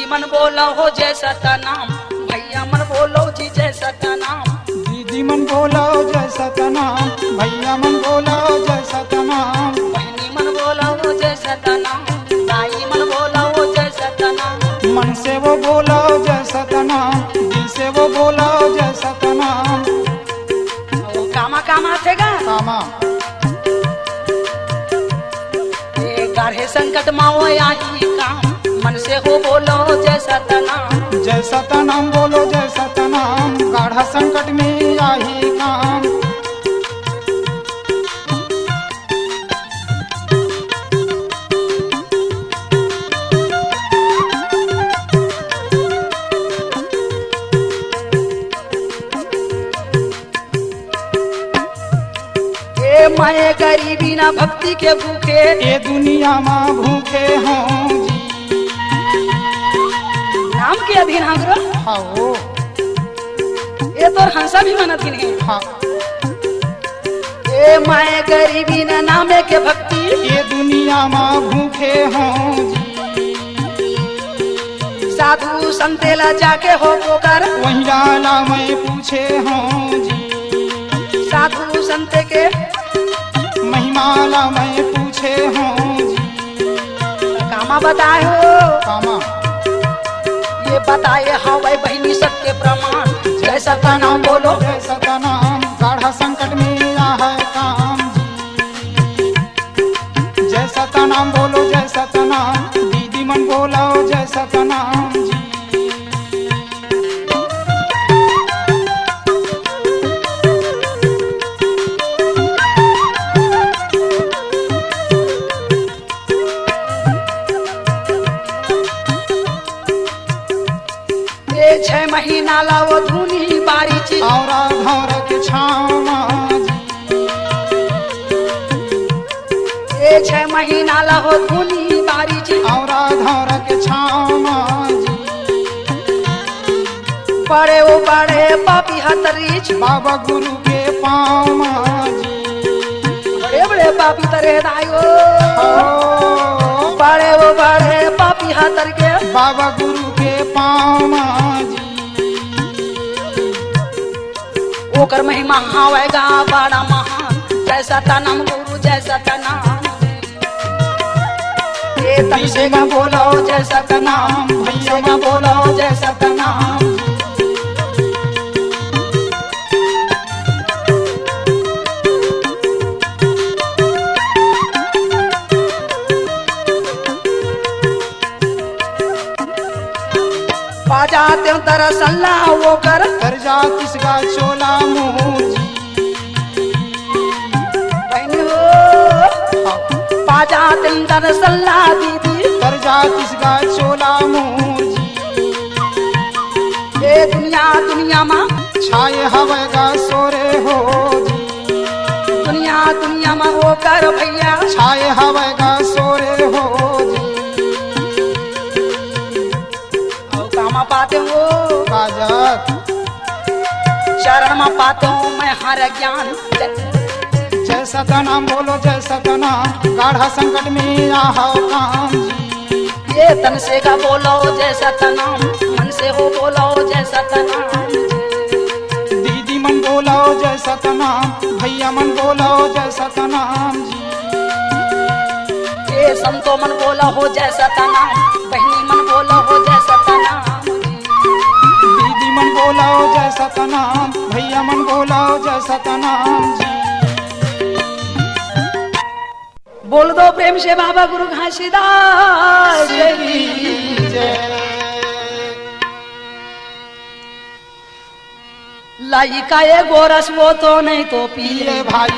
मन बोला हो जय सतनाम, भैया मन बोलो जी जय सतनाम। दीदी मन बोलो जय सतनाम, भैया मन बोलो जय सतनाम। बहनी मन बोला हो जय सतनाम, दाई मन बोला हो जय सतनाम। मन से वो बोलो जय सतनाम, दिल से वो बोलो जय सतनाम। वो कामा कामा थे गा कामा ये गाढ़े संकट माओ आई काम, मन से हो बोलो जय सतनाम। जय सतनाम बोलो जय सतनाम, गाढ़ा संकट में आही काम। ए माए गरीबी ना भक्ति के भूखे, ये दुनिया में भूखे हों जी। नाम के अधीन हागरो हाँ ये तो हंसा भी मनत ही नहीं। हाँ ए माए गरीबी ना नामे के भक्ति, ये दुनिया में भूखे हों जी। साधु संतेला जाके हो पोकर, वहीं डाला मैं पूछे हों जी। साधु संते के महिमाला मैं पूछे हों जी। कामा बताए हो, कामा ये बताए हवाई बहनी सत्य प्रमाण। जय सतनाम बोलो जय सतनाम, गाढ़ा संकट में है काम जी। जय सतनाम बोलो जय सतनाम, दीदी मन बोलो जय सतनाम जी। ये 6 महीना लाओ धुनी बारी ची, और घौर के छामा जी। ये 6 महीना लाओ धुनी बारी ची, और घौर के छामा जी। बड़े वो बड़े पापी हतरीच, बाबा गुरु के पामा जी। बड़े बड़े पापी तरे दायो, ओ, बड़े वो बड़े पापी हतर के, बाबा गुरु के पामा जी। ओकर महिमा हावेगा बड़ा महान। जय सतनाम गुरु जय सतनाम। ये तन से का बोलो जय सतनाम, भैया का बोलो जय सतनाम। बाजाते तरसल्ला वो कर, कर जा किसका चोला मुँह जी। बहनी हो बाजाते तरसल्ला दीदी, कर जा किसका चोला मुँह जी। ये दुनिया दुनिया माँ छाए हवा का सोरे हो जी। दुनिया दुनिया माँ वो कर भैया, छाए हवा का सोरे हो जी। कामा पाते हो काजत शरण में पाता हूँ मैं हर ज्ञान। जय सतनाम बोलो जय सतनाम, गाढ़ा संकट में आहा काम जी। ये तन से का बोलो जय सतनाम, मन से हो बोलो जय सतनाम। दीदी मन बोलो जय सतनाम, भैया मन बोलो जय सतनाम जी। ये संतो मन बोलो हो जय सतनाम, बहनी मन बोलो हो जय सतनाम। दीदी मन बोलो जय सतनाम, भैया मन बोलो जय सतनाम जी। बोल दो प्रेम से बाबा गुरु घासीदास की जय। लाई का ये गोरस वो तो नहीं तो पिए पिए भाई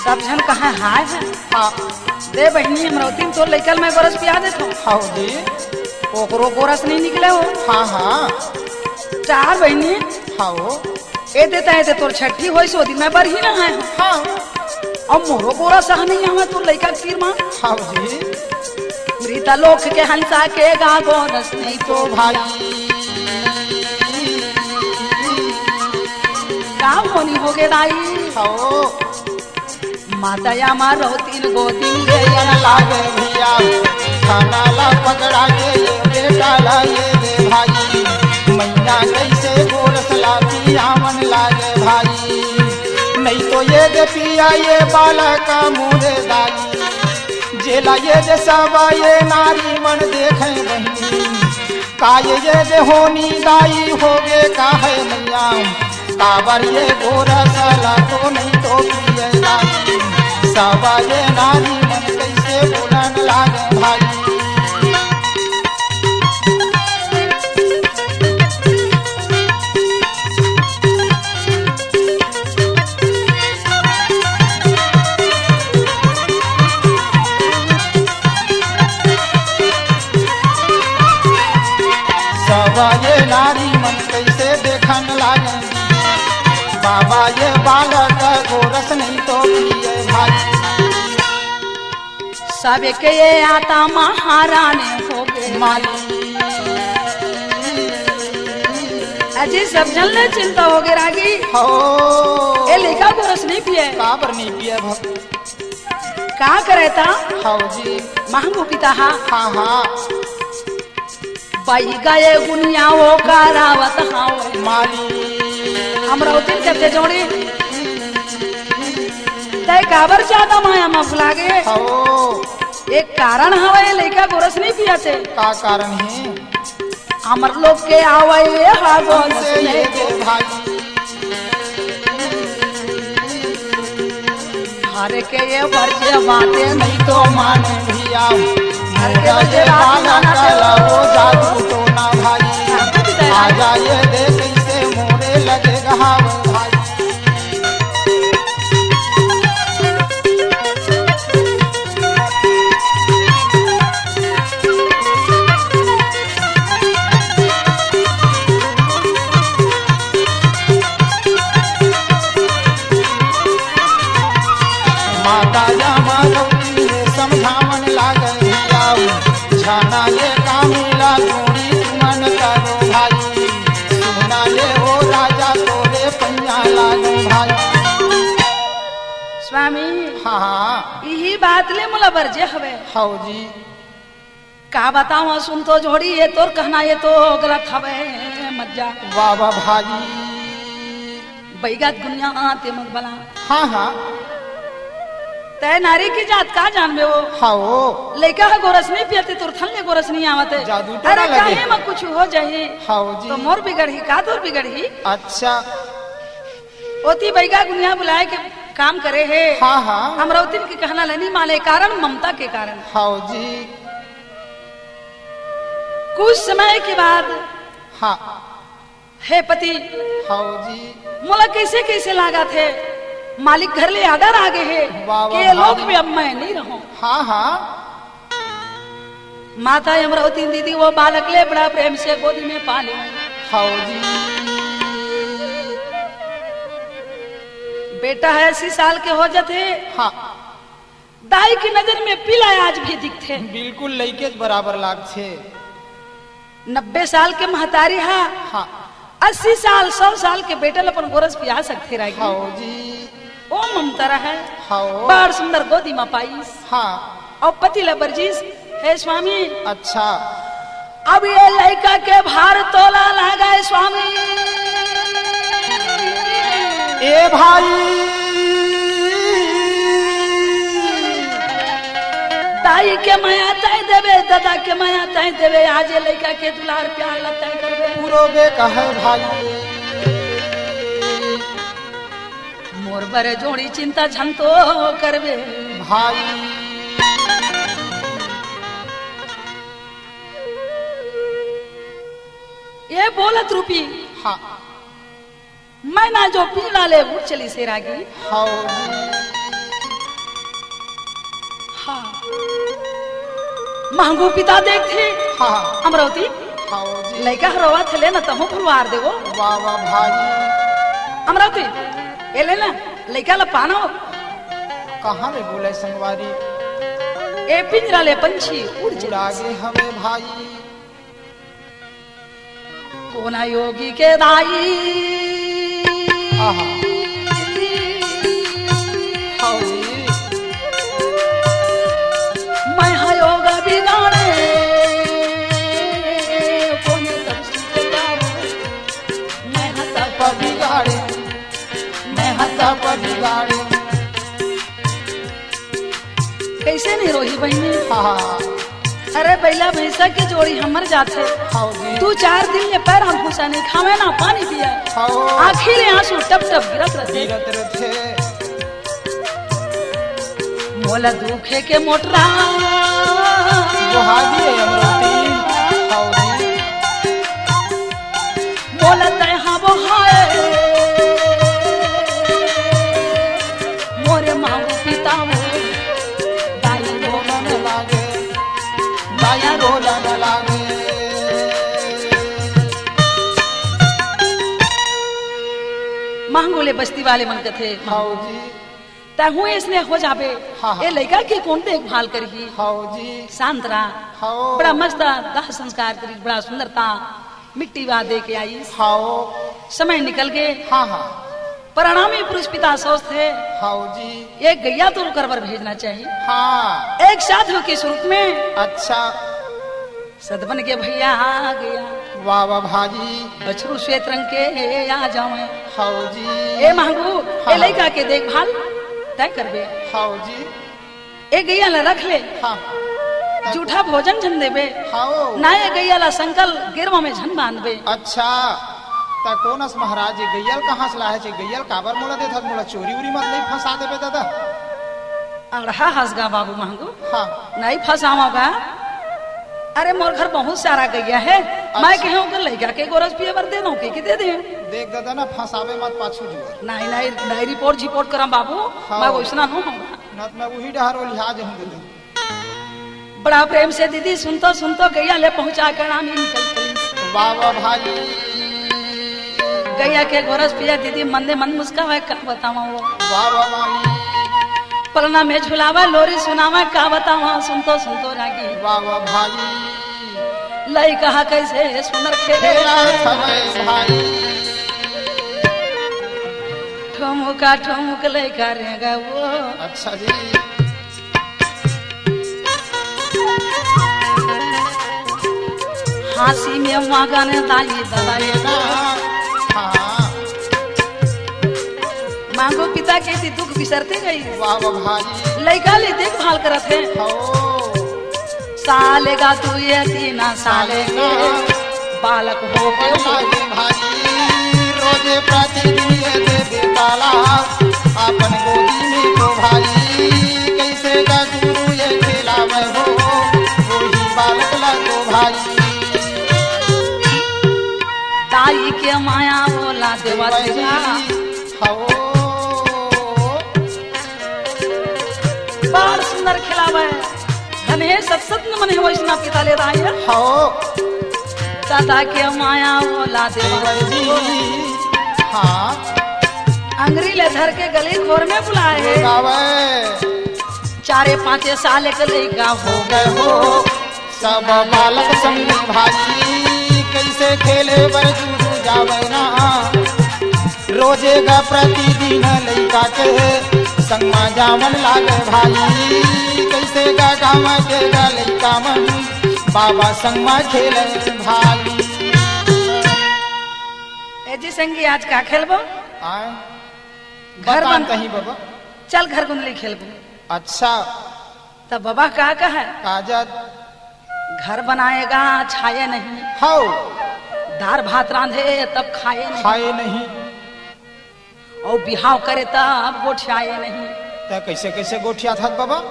सब जन कहा हाय है। हाँ दे बहनी अमरावती में तो लेकर मैं गोरस पिया देता हूँ, हाँ जी। ओकरो गोरस नहीं निकले हो। हाँ हाँ चार बहनी हाँ ए देता है तोर छठी हो सो दिन मैं बरही ना है। हाँ अब मोरो गोरा सह नहीं हमें तो लइका तीर मां हाँ जी। मृता लोक के हंसा के गा गोरस नहीं तो तो भाई काम होनी हो गे दाई। हाँ माता मारो तीन गोदी ले जन लागे भैया खाना ला पकड़ा के ये बेटा ला ये दे भाई मैया कैसे गोरस लाती आमन लागे भाई नहीं तो ये दे पिया ये बालक मुरे दाई जेला ये दे सबा ये नारी मन देखे बहनी का ये दे होनी दाई होगे का है मैया काबर ये गोरस ला तो नहीं तो पिए दाई सबा ये नारी मन कैसे बोलन लागे भाई सबा ये नारी मन कैसे देखन लागे बाबा ये बालक गोरस नहीं तो पिए भाई सब के ये आता महारानी हो गए माली अजी सब जलने चिंता हो गए रागी हो ए लेका गोरस नहीं पिए काबर नहीं पिए भक्त का करे था हाँ जी महंगू पिता हा हाँ बाई गए गुनिया वो कारावत हाओ माली अमरावती करते जोड़ी तय काबर ज्यादा माया मफ लागे हो एक कारण हवे लेका गोरस नहीं पिया थे का कारण है अमर लोग के आवे हा गोरस से ये नहीं दे भाई हर के ये वर्ज बातें नहीं तो माने भैया हर के वर्ज ये बातें बालक ला वो जादू तो ना भाई आ जाए दे कैसे मोरे लगे गहाव भाई माता या माधवी ने समझावन लागे भैया छाना ये कामिला थोड़ी मन करो भाई सुना ले ओ राजा तोरे पैया लागो भाई स्वामी हाँ यही बात ले मुला बरजे हवे हाउ जी का बताऊं सुन तो जोड़ी ये तो कहना ये तो गलत हवे मज्जा बाबा भाई बैगत गुनिया ते मत बला हाँ तय नारी की जात का जानबे हो हाओ लेका है गोरस नहीं पियते तुर थल्ले गोरस नहीं आवते जादू तो अरे ना लगे। काहे में कुछ हो जाही हाउ जी तो मोर बिगड़ी का तोर बिगड़ी अच्छा ओती बैगा गुनिया बुलाए के काम करे है हाँ अमरावती के कहना लेनी माले कारण ममता के कारण हाउ जी कुछ समय के बाद हाँ हे पति हाउ जी मोला कैसे कैसे लागा थे मालिक घर ले आदर आगे है वाह, कि ये लोग भाभी। भी अब मैं नहीं रहूं हाँ माता अमरावती दीदी वो बालक ले बड़ा प्रेम से गोदी में पाले हाउ जी बेटा है 80 साल के हो जाते हाँ दाई की नजर में पिला आज भी दिखते बिल्कुल लइके बराबर लाग छे 90 साल के महतारी है हाँ 80 साल 100 साल के बेटे अपन गोरस पिया सकते रह हाउ जी ओ ममता है हाउ बड़ सुंदर गोदी में पाईस हाँ और पति लबरजीस हे स्वामी अच्छा अब ये लड़का के भार तोला लगा स्वामी ए भाई ताई के माया तय देवे दादा के माया तय देवे आज ये लड़का के दुलार प्यार लताई करवे पूरो बे कहे भाई मोर बरे जोड़ी चिंता झंतो करवे भाई ये बोलत रूपी हाँ मैं ना जो पीला ले उठ चली से रागी हाउ जी हाँ महंगू पिता देखते हाँ अमरावती हाउ जी लड़का हरवा थे ना तमो फुलवार देवो वाह वाह भाई अमरावती ये ले ना लड़का ला पाना कहाँ में बोले संगवारी ए पिंजरा ले पंछी उड़ चला आगे हमें भाई कोना योगी के दाई आहा हाउ जी पर बिगाड़े, मेहनत पर बिगाड़े। कैसे नहीं रोही बहनी? हाँ अरे बैला भैंसा की जोड़ी हमर जाते, हाँ जी, तू 4 दिन ले पैर हम भूसा नहीं खावे ना पानी पिया, हाँ आखिर आंसू टप टप गिरत रहते। गिरत रथे। मोला दुखे के मोटरा गुहाजी अमरोती, हाँ जी, मोला तय हाँ वो हाय मोरे माऊ पिता वो दाई रोलन लागे, दाया रोलन लागे। मांगोले बस्ती वाले मन के थे हाँ जी, तहु इसने हो जाबे, हाँ, हाँ। ये लड़का की कौन देखभाल करही? हाँ जी, शांत रहा, हाँ बड़ा मस्त दाह संस्कार करी, बड़ा सुंदरता मिट्टी वा दे के आई। हाँ समय निकल गए, हाँ हाँ परिणामी पुरुष पिता सोच थे हाँ जी, एक गैया तो करवर भेजना चाहिए। हाँ एक साधु के स्वरूप में अच्छा, सदबन के भैया आ गया, वाह वाह भाजी, बछरू श्वेत रंग के आ जावे। हाँ जी, ए मांगू हाँ। ए लड़का के देखभाल तय करबे, हाँ जी, ए गैया ला रख ले, हाँ जूठा भोजन झन देबे, हाँ ना ए गैया ला संकल गिरवा में झन बांधबे। अच्छा, ता कोनस महाराज ये गैयल कहाँ से लाए छे? गैयल काबर मोला दे थक, मोला चोरी उरी मत नहीं फंसा देबे दादा। अड़हा हंसगा बाबू मांगू, हाँ नहीं फंसावागा। अरे मोर घर बहुत सारा गैया है, मैं कहूँ कर लड़का के गोरस पिए बर दे दो के दे दे। देख दादा ना फंसावे मत पाछू जुआ, नहीं नहीं नहीं रिपोर्ट झिपोर्ट करम बाबू, हाँ। मैं वैसना नो हूँ। नत मैं वही डहर वो लिहाज हूँ दादा। बड़ा प्रेम से दीदी सुनतो सुनतो गैया ले पहुंचा कर आमी निकल चली। वाह वाह भाई, गैया के गोरस पिया दीदी मंदे मन मुस्कावा, का बतावा वो वाह वाह माली, पलना में झुलावा लोरी सुनावा, का बतावा सुनतो सुनतो रागी। वाह वाह भाई, लई कहा कैसे सुनर खेले खेला थवे भाई, ठुमका ठुमक लई करेगा वो। अच्छा जी, हासी में मगन दाई ददाई ना, हाँ मांगो पिता के थी दुख बिसरते गई। वाह वाह भाई, लड़का ले देखभाल करत है, हो सालेगा तू ये तीना साले के बालक हो गए हो। लागे भाई, रोजे प्रतिदिन ये देवे काला, अपन गोदी में तो भाई, कैसे का गुरु ये खिलावे हो, वही बालक लगो भाई। दाई के माया बोला देवा देवा, हो बड़ सुंदर खिलावे धने सत्सत न मने वैष्णव पिता ले रहा है। हो दादा के माया बोला देवा जी, हाँ अंगरी ले धर के गली खोर में बुलाए, गावे 4-5 साल के लड़का हो गए हो, सब बालक संग भाई, कैसे खेले बर जुड़ू जावे ना, रोजे का प्रतिदिन लड़का के संगमा जावन लागे भाई, कैसे का गाँव के लड़का मन बाबा संगमा खेले भाई। ए जी संगी आज का खेलबो? आए घर बता बन कहीं बाबा, चल घर गुंदली खेलबो। अच्छा तब बाबा का है काजत, घर बनाएगा छाए नहीं, हाउ दार भात रांधे तब खाए नहीं, खाए नहीं, और बिहाव करे तब गोठियाए नहीं। तो कैसे कैसे गोठिया था बाबा?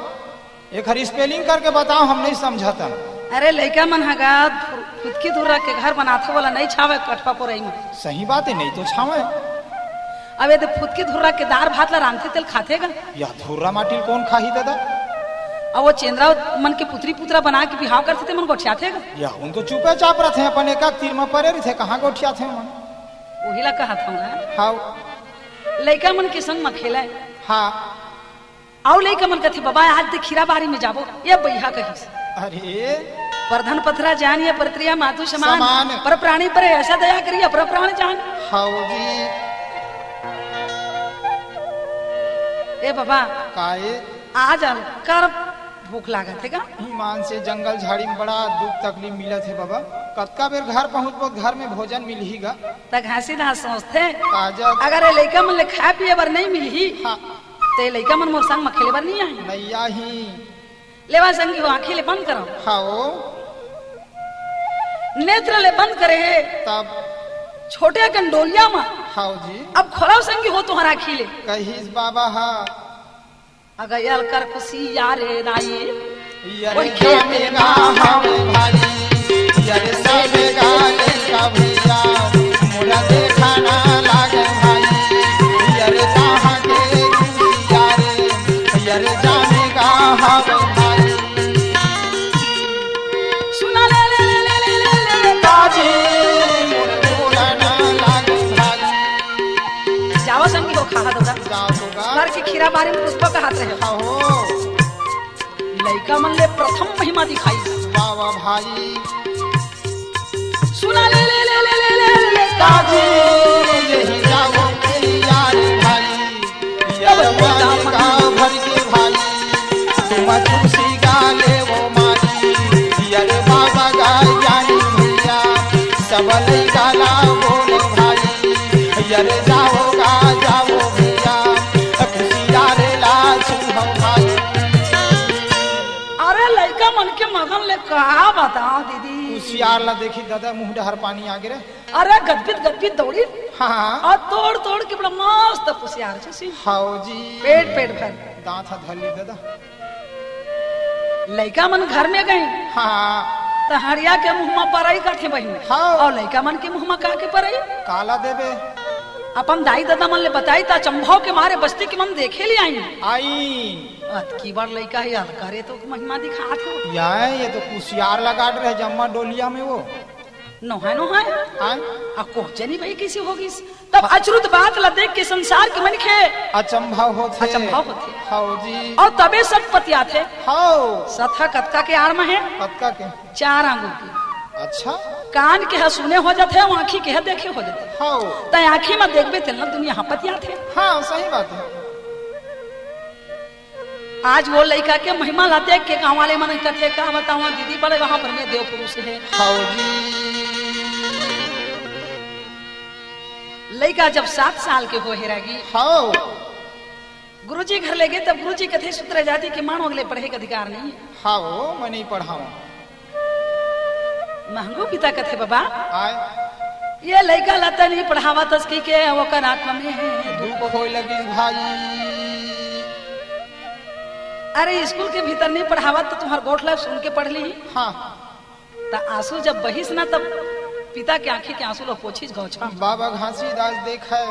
एक हरी स्पेलिंग करके बताओ, हम नहीं समझाता। अरे लड़का मन हगा खुदकी दूर रख के घर बनाते वाला नहीं छावे कटपा पोरई में। सही बात है, नहीं तो छावे। अब ये खुदकी दूर रख के दार भात ला रांधते तेल खातेगा, या धुर्रा माटी कौन खाही दादा? और वो चेंद्रा मन के पुत्री पुत्रा बना के बिहाव करते थे मन गोठियातेगा। या उन तो चुपे चाप रहे थे, अपन एक तीर में परे रहे थे, कहाँ गोठिया थे मन? वही ला कहा था हाँ लड़का मन के संग में खेला, हाँ, आओ लड़का मन कथे बाबा आज दे खीरा बारी में जाबो, ये बैहा कही अरे परधन पथरा जानिए परत्रिया मातु समान, समान। पर प्राणी पर ऐसा दया करिए पर प्राण जान। हाँ जी, ए बाबा काए आ जा कर भूख लागत है का? ईमान से जंगल झाड़ी में बड़ा दुख तकलीफ मिलत है बाबा, कतका बेर घर पहुँचबो घर में भोजन मिलहीगा तक हंसी ना सोचते काजल अगर ये लड़का मन ले खाए पिए बर नहीं मिलही हाँ तो ये लड़का मन मोर संग में खेले बर नहीं आई नैया ही लेवा संगी हो आंखें ले बंद करो खाओ नेत्र ले बंद करे है तब छोटे कंडोलिया में खाओ जी अब खोरा संगी हो तुम्हारा खिले कहिस बाबा हा अगर यल कर खुशी यारे राई यरे खेमेगा हवे भाई यरे सबेगा लड़का भैया मोला देखा ना लागे भाई यरे ताहा के यारे यरे जानेगा हवे भाई सुना ले ले ले ले ले ले ले ले काजी मोला बोला ना लागे भाई जावा संगी हो खा दो जाओ होगा घर की खीरा बारी में पुष्प का हाथ रहे खाओ लड़का मन ले प्रथम महिमा दिखाई बाबा भाई सुना ले ले ले ले ले ले ले काजी यही जाओ मेरी यार भाई यार मानेगा भर के भाई तुम खुशी गा ले वो मारी यार बाबा गा जानी भैया सब लई गाला बोले भाई यार जाओगा जाओ भैया खुशी यार लाचू हम भाई अरे लड़का मन के मगन ले कहा बताओ दीदी कुशियार ला देखी दादा मुंह डहर पानी आगे रे अरे गदबित दौड़ी हाँ और तोड़ तोड़ के बड़ा मस्त पुसियार छसी हाओ जी पेट भर दांत धली दादा लड़का मन घर में गई हाँ तो हरिया के मुंह में परई कथे बहिन हाँ। और लड़का मन के मुंह में का के परई काला देवे अपन दाई दादा मन ले बताई ता चंभाव के मारे बस्ती के मन देखे ले आई आई अत की बार लड़का है करे तो महिमा दिखात हो यार ये तो कुशियार लगा रहे जम्मा डोलिया में वो नो है आय आ को जनी भाई कैसी होगी तब अचरुत बात ला देख के संसार के मन खे अचंभव होते अचंभव होते। हाओ जी और तबे सब पतिया थे हाओ सथा कतका के आर में है पक्का के 4 आंगुल की अच्छा कान के है सुने हो जाते हैं आंखी के है देखे हो जाते हाओ तय आंखी में देखबे तेल दुनिया यहाँ पतिया थे हाँ सही बात है आज वो लड़का के महिमा ला देख के गाँव वाले मन कथे का बताओ दीदी बड़े वहां पर में देव पुरुष है हाओ जी लड़का जब 7 साल के हो हेरागी हाओ गुरुजी घर ले गए तब गुरुजी कथे सूत्र जाति के मानो अगले पढ़े का अधिकार नहीं है हाओ मैं नहीं पढ़ाऊं महंगो पिता कथे बाबा आय ये लड़का लता नहीं पढ़ावा तस्की के वो कर आत्मा में है धूप होए लगी भाई अरे स्कूल के भीतर नहीं पढ़ावा तो तुम्हार गोठला सुन के पढ़ ली हाँ ता आंसू जब बहिस ना तब पिता के आंखी के आंसू लो पोछीज गौछा बाबा घासीदास देखे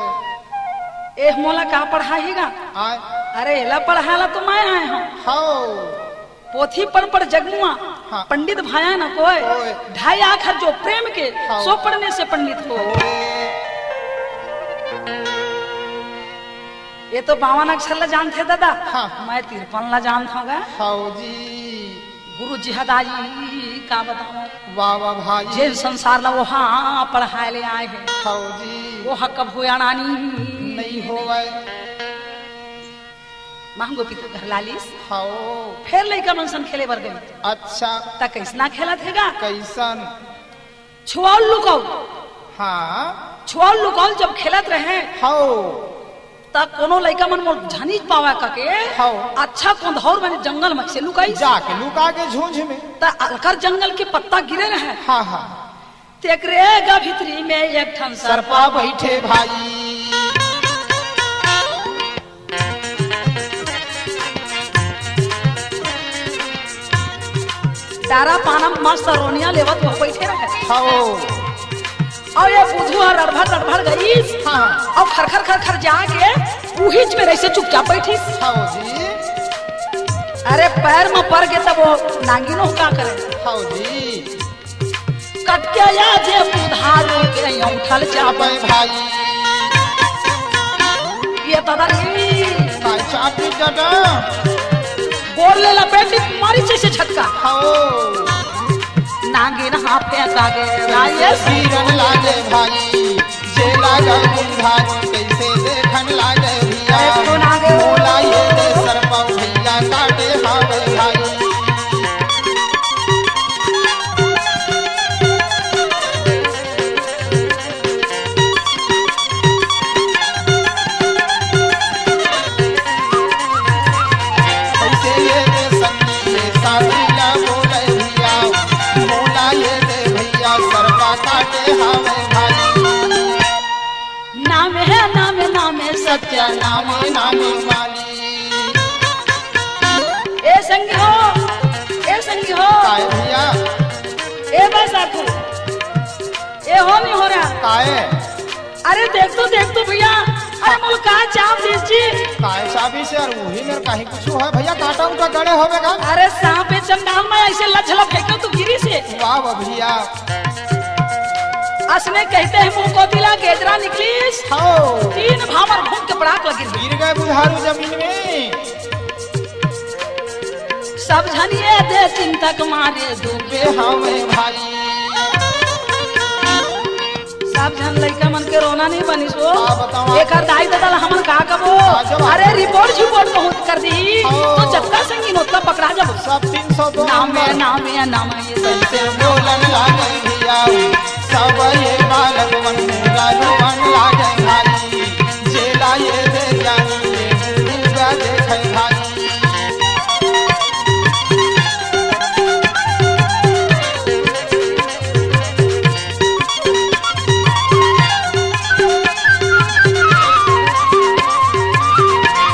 एह मोला का पढ़ाएगा आय अरे एला पढ़ाला तो मैं आए हूँ हाओ पोथी पर जगमुआ हाँ। पंडित भाया न कोई ओए। 2.5 आखर जो प्रेम के हाँ। सो पढ़ने से पंडित हो ये तो 52 अक्षर ला जानते दादा हाँ। मैं 53 ला जानता हूँ हाओ जी गुरु जी हदाई का बताऊं बाबा भाई जे संसार ला वो हाँ पढ़ाए ले आए हैं हाओ जी वो हक कब हुआ नानी नहीं होवे महंगो पिता घर लालिस हाओ फिर लड़का मनसन खेले बर गई अच्छा ता कैसना खेला थेगा कैसन छुआल लुकाओ हाँ छुआल लुकाओ जब खेलत रहे हाओ ता कोनो लड़का मन मोर झनीज पावा कके हाओ अच्छा कोंधौर में जंगल में से लुकाई जाके लुका के झूंझ में ता अलकर जंगल के पत्ता गिरे रहे हाँ हाँ तेकरेगा भीतरी में एक ठन सरपा बैठे भाई दारा पानम मस्त रोनिया लेवत वो बैठे रहे हाओ और ये बुधू रड़भड़ गई हाँ और खर जाके उहिच में रही चुपचाप बैठी हाओ जी अरे पैर में पड़ गए तब वो नांगिनो का करे हाओ जी कट के या जे बुधारो के उठल चाप अबे भाई ये तदर भाई चापी जटा बोल ले लपेटी मारी जैसे झटका हाओ नांगिन हाफे कागे राये सीरन लागे भाई जे लागा बुंधारी कैसे देखन लागे भैया अरे तो नागे बोला ये दे सरपा भैया काटे हावे भाई है नामे नामे सत्य नामे नामे वाली। ए संगी हो काहे भैया ए बस आखू ए हो नहीं हो रहा काहे अरे देख तो भैया अरे मोल का चाप दीजिए काहे चाबी से और वही मेरे काहे कुछ है भैया काटा उनका गड़े होवेगा। अरे सांप पे चंडाल में ऐसे लछला फेंको तू गिरी से वाह वाह भैया असने कहते हैं मुंह को दिला गेजरा निकलीस हाओ 3 भावर घूम के पड़ाक लगी गिर गए बुझारू जमीन में। सब झनिए दे चिंतक मारे बे हमें भाई सब झन लइका मन के रोना नहीं बनिस हो हाँ, बताओ। एक दाई ददल हमन का कबो जब अरे रिपोर्ट बहुत कर दी तो जत्ता संगी नोतला पकड़ा जब सब 302 नाम ये से बोलन लागे भैया सब ये बालक मन गालवन लागे भाई जेला ये दे जानी ये दुर्गा देखे भाई।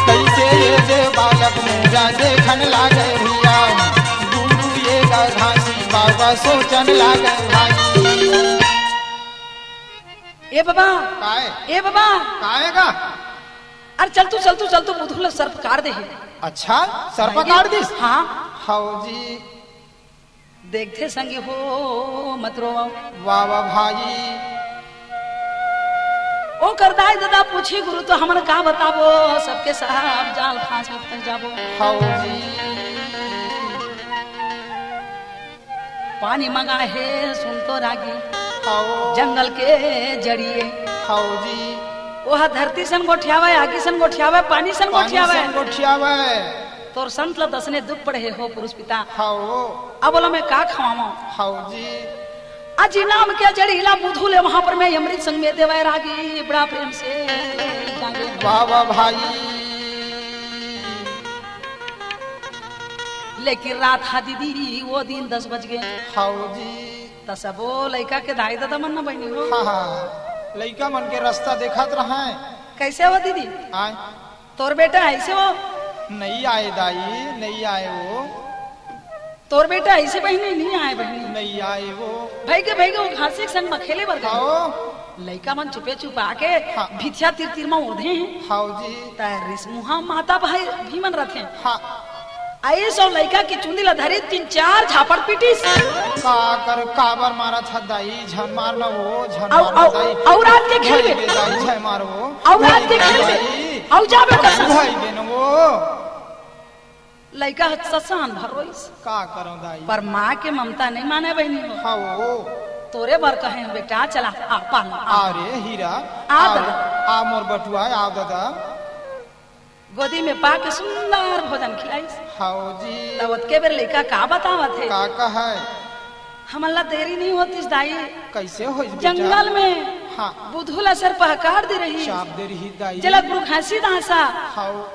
कैसे ये दे बालक मुरा देखन लागे भैया गुरु ये घासी बाबा सोचन लागे भाई। ए बाबा काहे ए बाबा काहेगा अरे चल तू बुधुल सर्प कार दे अच्छा सर्प काट दिस हाँ हाउ जी देखते संगी हो मत रो वाह वाह भाई ओ करदाई दादा पूछी गुरु तो हमन का बताबो सबके साहब जाल फांस में फंस जाबो हाउ जी पानी मंगा है सुन तो रागी हाउ जंगल के जड़िए हाउ जी ओहा धरती सन गोठियावे आगी सन गोठियावे पानी सन गोठियावे गोठियावे तोर संत ल दसने दुख पड़े हो पुरुष पिता हाउ अब बोला मैं का खवाऊं हाउ जी अजी नाम क्या जड़ीला बुधू ले वहां पर मैं अमृत संग में देवाय रागी बड़ा प्रेम से जागे वाह वाह भाई लेकिन रात हा दीदी वो दिन 10 बज गए हाउ जी तसबो लइका के दाई दादा मन न बनी हो हाँ हाँ लइका मन के रास्ता देखत रहा कैसे हो दीदी आए तोर बेटा ऐसे हो नहीं आए दाई नहीं आए वो तोर बेटा ऐसे बहनी नहीं आए बहनी नहीं आए वो भाई के वो घासी के संग मखेले बर गए हाओ लइका मन चुपे चुपा के हाँ। भिथिया तीर में ओढ़े हैं हाउ जी तारिस मुहा माता भाई भी मन रखे हाँ आई सो लइका की चुंदी ला धरी 3-4 झापड़ पीटीस का कर काबर मारा था दाई झन मारना वो झन औ मारना दाई औ रात के खेल में दाई झन मार वो औ रात के खेल में औ जाबे कसम भाई बेन वो लइका ससान भरोइस का करो दाई पर माँ के ममता नहीं माने बहनी हो हाओ तोरे बर कहे बेटा चला आ पाला आ रे हीरा आ रे, दादा। आ मोर बटुआ आ दादा गोदी में पा के सुंदर भोजन खिलाइस हाओ जी तवत के बेर लइका का बतावत है का है हमला देरी नहीं होती दाई कैसे हो जंगल में हाँ बुधुला सर पहकार दे रही चाप दे रही दाई जलकपुर घासी दासा हाओ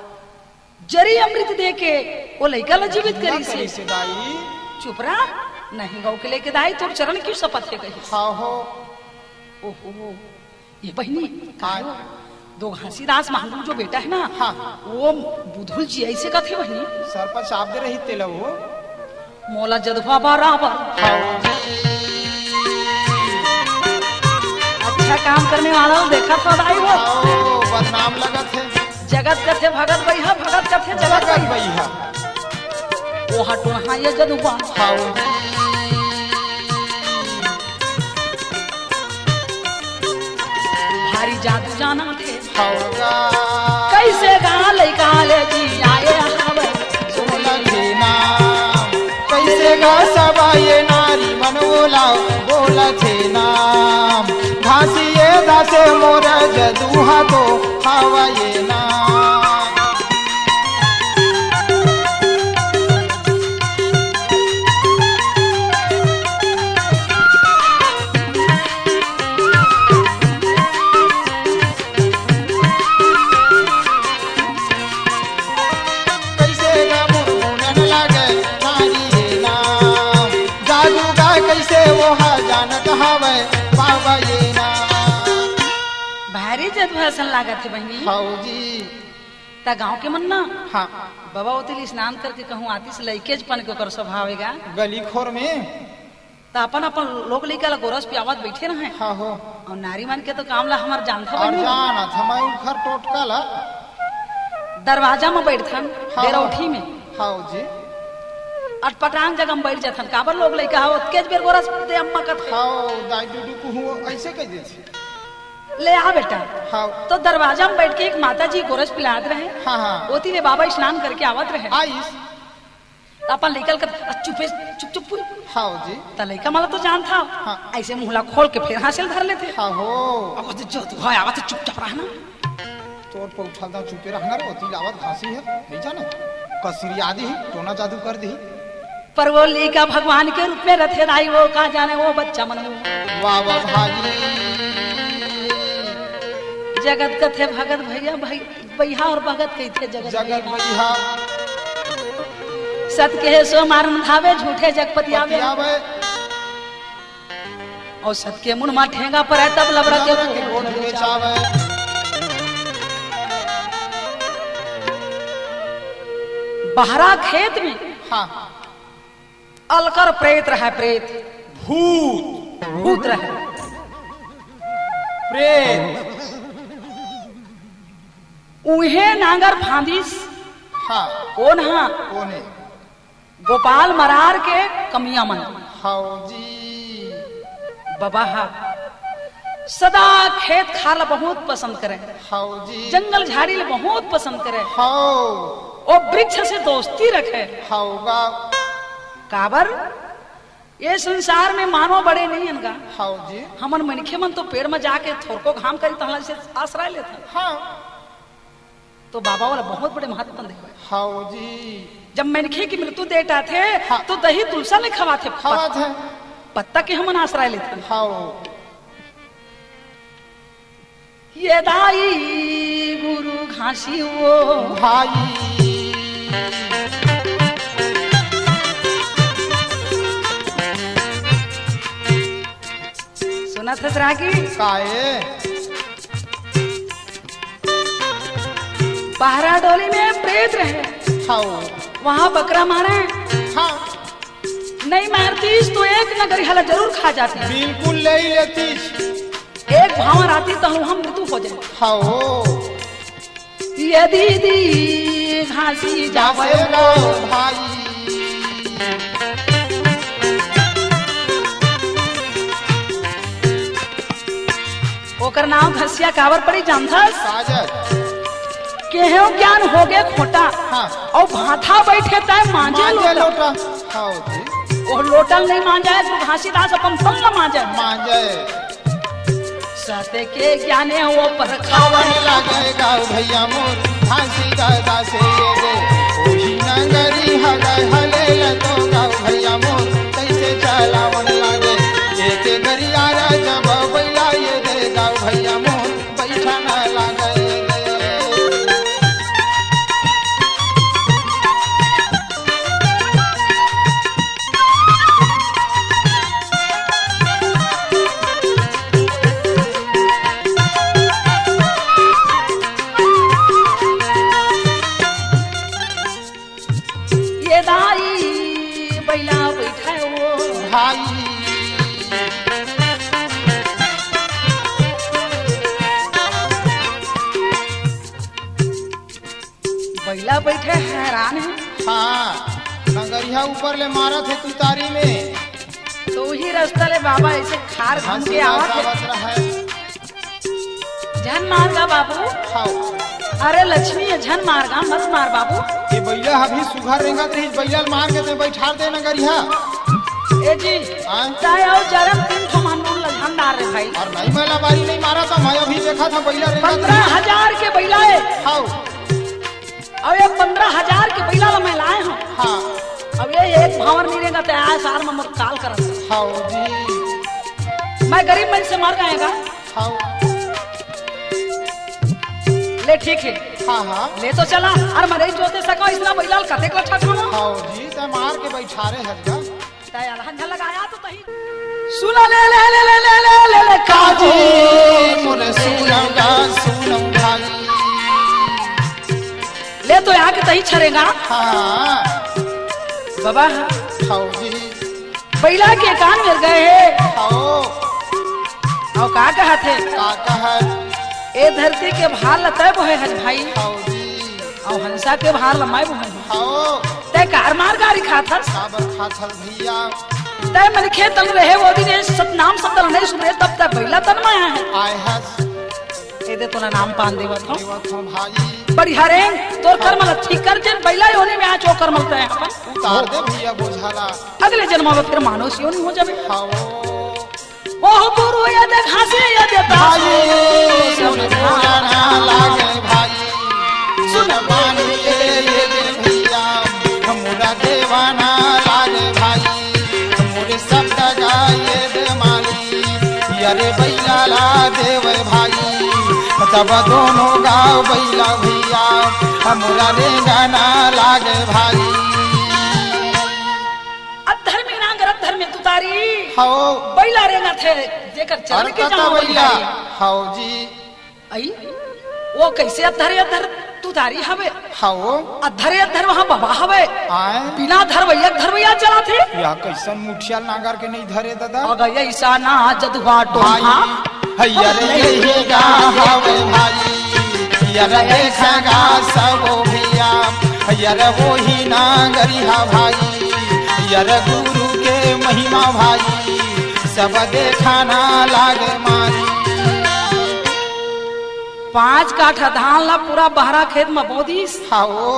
जरी अमृत दे के वो लइका ला जीवित करी करी से से दाई चुप रहा नहीं गौ के लेके दाई तोर चरण क्यों शपथ है कही हाओ हो ओहो ये बहनी काय दो घासीदास महालू जो बेटा है ना हाँ वो बुधुल जी ऐसे कथे बहनी सर पर चाप दे रही तेल वो मोला जदवा बराबर हाओ जी अच्छा काम करने वाला देखा तो दाई वो हाओ बदनाम लगत है जगत कथे भगत भैया भगत कथे जगत लगत भैया भैया वो हटो हाँ ये जदुआ हाओ भारी जादू जाना थे हाओगा कैसे गा लइका ले जी आए हवे सोला थेना कैसे गा सबा ये नारी मनोला बोला थे नाम घासी ये दासे मोर जदुहा तो हवा ये नाम कैसे गा मुरमुनन लागे नारी ये नाम जादू गा कैसे वो हा जानत हवे बाबा ये नाम भारी जे तो ऐसा लागत है बहनी हाँ जी। ता गांव के मन ना हाँ बाबा ओतिल स्नान करके कहूँ आतिश लइकेज पन के ओकर स्वभावेगा गली खोर में। तो अपन अपन लोग लइका ला गोरस पियावत बैठे रहे हाँ हो और नारी मन के तो काम ला हमार जानता और बनी जाना थमाई उखर टोटका ला। दरवाजा में बैठथन हाँ। डेरौठी में हाँ जी। अटपटांग जगह में बैठ जाथन काबर लोग लइका हो केज बेर गोरस दे अम्मा कथ हाँ दाई डूडू को हुआ ऐसे कह दे छी। ले आ बेटा हाँ तो दरवाजा में बैठ के एक माता जी गोरस पिलात रहे हाँ हाँ ओती ले बाबा स्नान करके आवत रहे आइस। अपन निकल कर चुपे चुप चुप हाँ जी। त लइका माला तो जान था हाँ। ऐसे मुहला खोल के फिर हासिल धर लेते हाँ हो अब तो जो तू है आवत चुपचाप रहना तोर पर उठा दा चुपे रहना रे ओती लावत घासी है नहीं जाने कसरी आदि ही टोना जादू कर दी। पर वो लइका भगवान के रूप में रथे राई वो कहा जाने वो बच्चा मन वाह वाह भाई। जगत कथे भगत भैया भाई भैया और भगत कही थे जगत जगत भैया। भैया सत कहे सो मारन धावे झूठे जगपति आवे पतियावे और सत के मुन मा ठेंगा पर है तब लबड़ा के गोड़ बेचावे। बहरा खेत में हाँ अलकर प्रेत रहे प्रेत भूत भूत रहे प्रेत। उहे नांगर फांदिस हाँ कौन हा कोने गोपाल मरार के कमिया मन हाँ जी। बाबा हा सदा खेत खाला बहुत पसंद करे हाँ जी। जंगल झाड़ी ले बहुत पसंद करे हाँ और वृक्ष से दोस्ती रखे हाउगा काबर ये संसार में मानो बड़े नहीं इनका हाँ जी। हमन मनखे मन तो पेड़ में जाके थोरको घाम करी तहला से आश्रय लेते हाँ तो बाबा वाला बहुत बड़े महत्व दे हाँ जी। जब मनखे की मृत्यु देता थे हाँ। तो दही तुलसा नहीं खवाते खावत है पत्ता के हमन आश्रय लेते हाँ ये दाई गुरु घासी वो भाई। सुना था जरा की काए पहरा डोली में प्रेत रहे हाँ वहां बकरा मारे हाँ नहीं मारतीस तो एक नगरी हला जरूर खा जाती बिल्कुल ले लेती। एक भावर आती तो हम मृत्यु हो जाए हाँ ये दीदी घासी जावे जावे भाई। ओकर नाम घसिया कावर पड़ी जानथस काजल केहू ज्ञान हो गए खोटा हाँ और भाथा बैठे तय मांझे मांझे लोटा लोटा हाँ जी। और लोटल नहीं मांझे तो घासीदास अपन फल न मांझे मांझे सत्य के ज्ञाने वो पर खावन लगेगा भैया मोर फांसी दादा से ये दे ओही नगरी हगय हले तो गाँव भैया मोर कैसे चलावन लागे एक गरिया जब बैला ये दे गाँव भैया मोर बैठा न लागे ये दाई बैला बैठा वो भाई। बैला बैठे हैरान है हाँ नगरिया ऊपर ले मारा थे तुतारी में तो वही रास्ता ले बाबा ऐसे खार घूम के आवत है रहे झन मारगा बाबू खाओ अरे लक्ष्मी है झन मारगा मत मार बाबू ये बैला अभी सुघर रेंगत रही बैला मार के ते बैठा दे नगरिया ए जी हाँ? चाहे आओ जरम 300 मानून लखनदार रे भाई और नहीं मैला बारी नहीं मारा था मैं अभी देखा था बैला रेंगत 15,000 के बैला है खाओ और ये 15,000 के बैला ला मैं लाए हूँ हाँ अब ये एक भावर नहीं रहेगा तो आया सार में मत काल कर खाओ जी। मैं गरीब मन से मार गएगा खाओ ले ठीक है हाँ हाँ ले तो चला और मरे जोते सको इतना बैलाल कते को अच्छा खाना खाओ जी ते मार के बैठा रहे हजगा तय अलहन लगाया तो तही सुना ले ले ले ले ले ले ले ले काजी मोरे सुनगा सुनो भाई। ले तो यहाँ के तही छरेगा हाँ बाबा। खाओ जी बैला के कान मिल गए है खाओ। और का कहा थे का कहा ए धरती के भार लतय बोहे हज भाई खाओ जी और हंसा के भार लमाय बोहे खाओ। ते कार मार गाड़ी खाता काबर खा छल भैया ते मन खेत तन रहे वो दिन सब नाम सब नहीं सुने तब तक बैला तन में है आय हस ए दे तोना नाम पान देवत हो देवत हो भाई। बड़ी हरे तोर कर्म ठीक कर जन बैला योनि में आ चो कर्म मिलता है अपन उतार दे भैया बोझाला। अगले जन्म में फिर मानुष योनि हो जावे खाओ ओह गुरु यद घासे यद भाई सुन बोलना लागे भाई। सुन बानी ये भैया हमरा देवाना लागे भाई। मोरे शब्द गाये दे माली यारे बैला ला देव भाई। तब दोनों गाँव बैला भैया हमरा रे गाना लागे भाई। अधर में ना गरत धर में तुतारी हाओ बैला रेगा थे जेकर चरण के अरकता जाओ भैया हाओ जी आई वो कैसे अधर तुतारी हवे हाओ अधर वहाँ बाबा हवे आए बिना धरवैया चला थे या कैसन मुठिया नागर के नहीं धरे दादा। अगर ऐसा ना जदुआ भाई टोहा हैया रे यही गा हवे भाई। या रे देखगा सब भैया हैया रे वही नागरिया भाई। या रे गुरु के महिमा भाई सब देखाना लागे मारी। 5 काठा धान ला पूरा बहरा खेत में बोदीस हाओ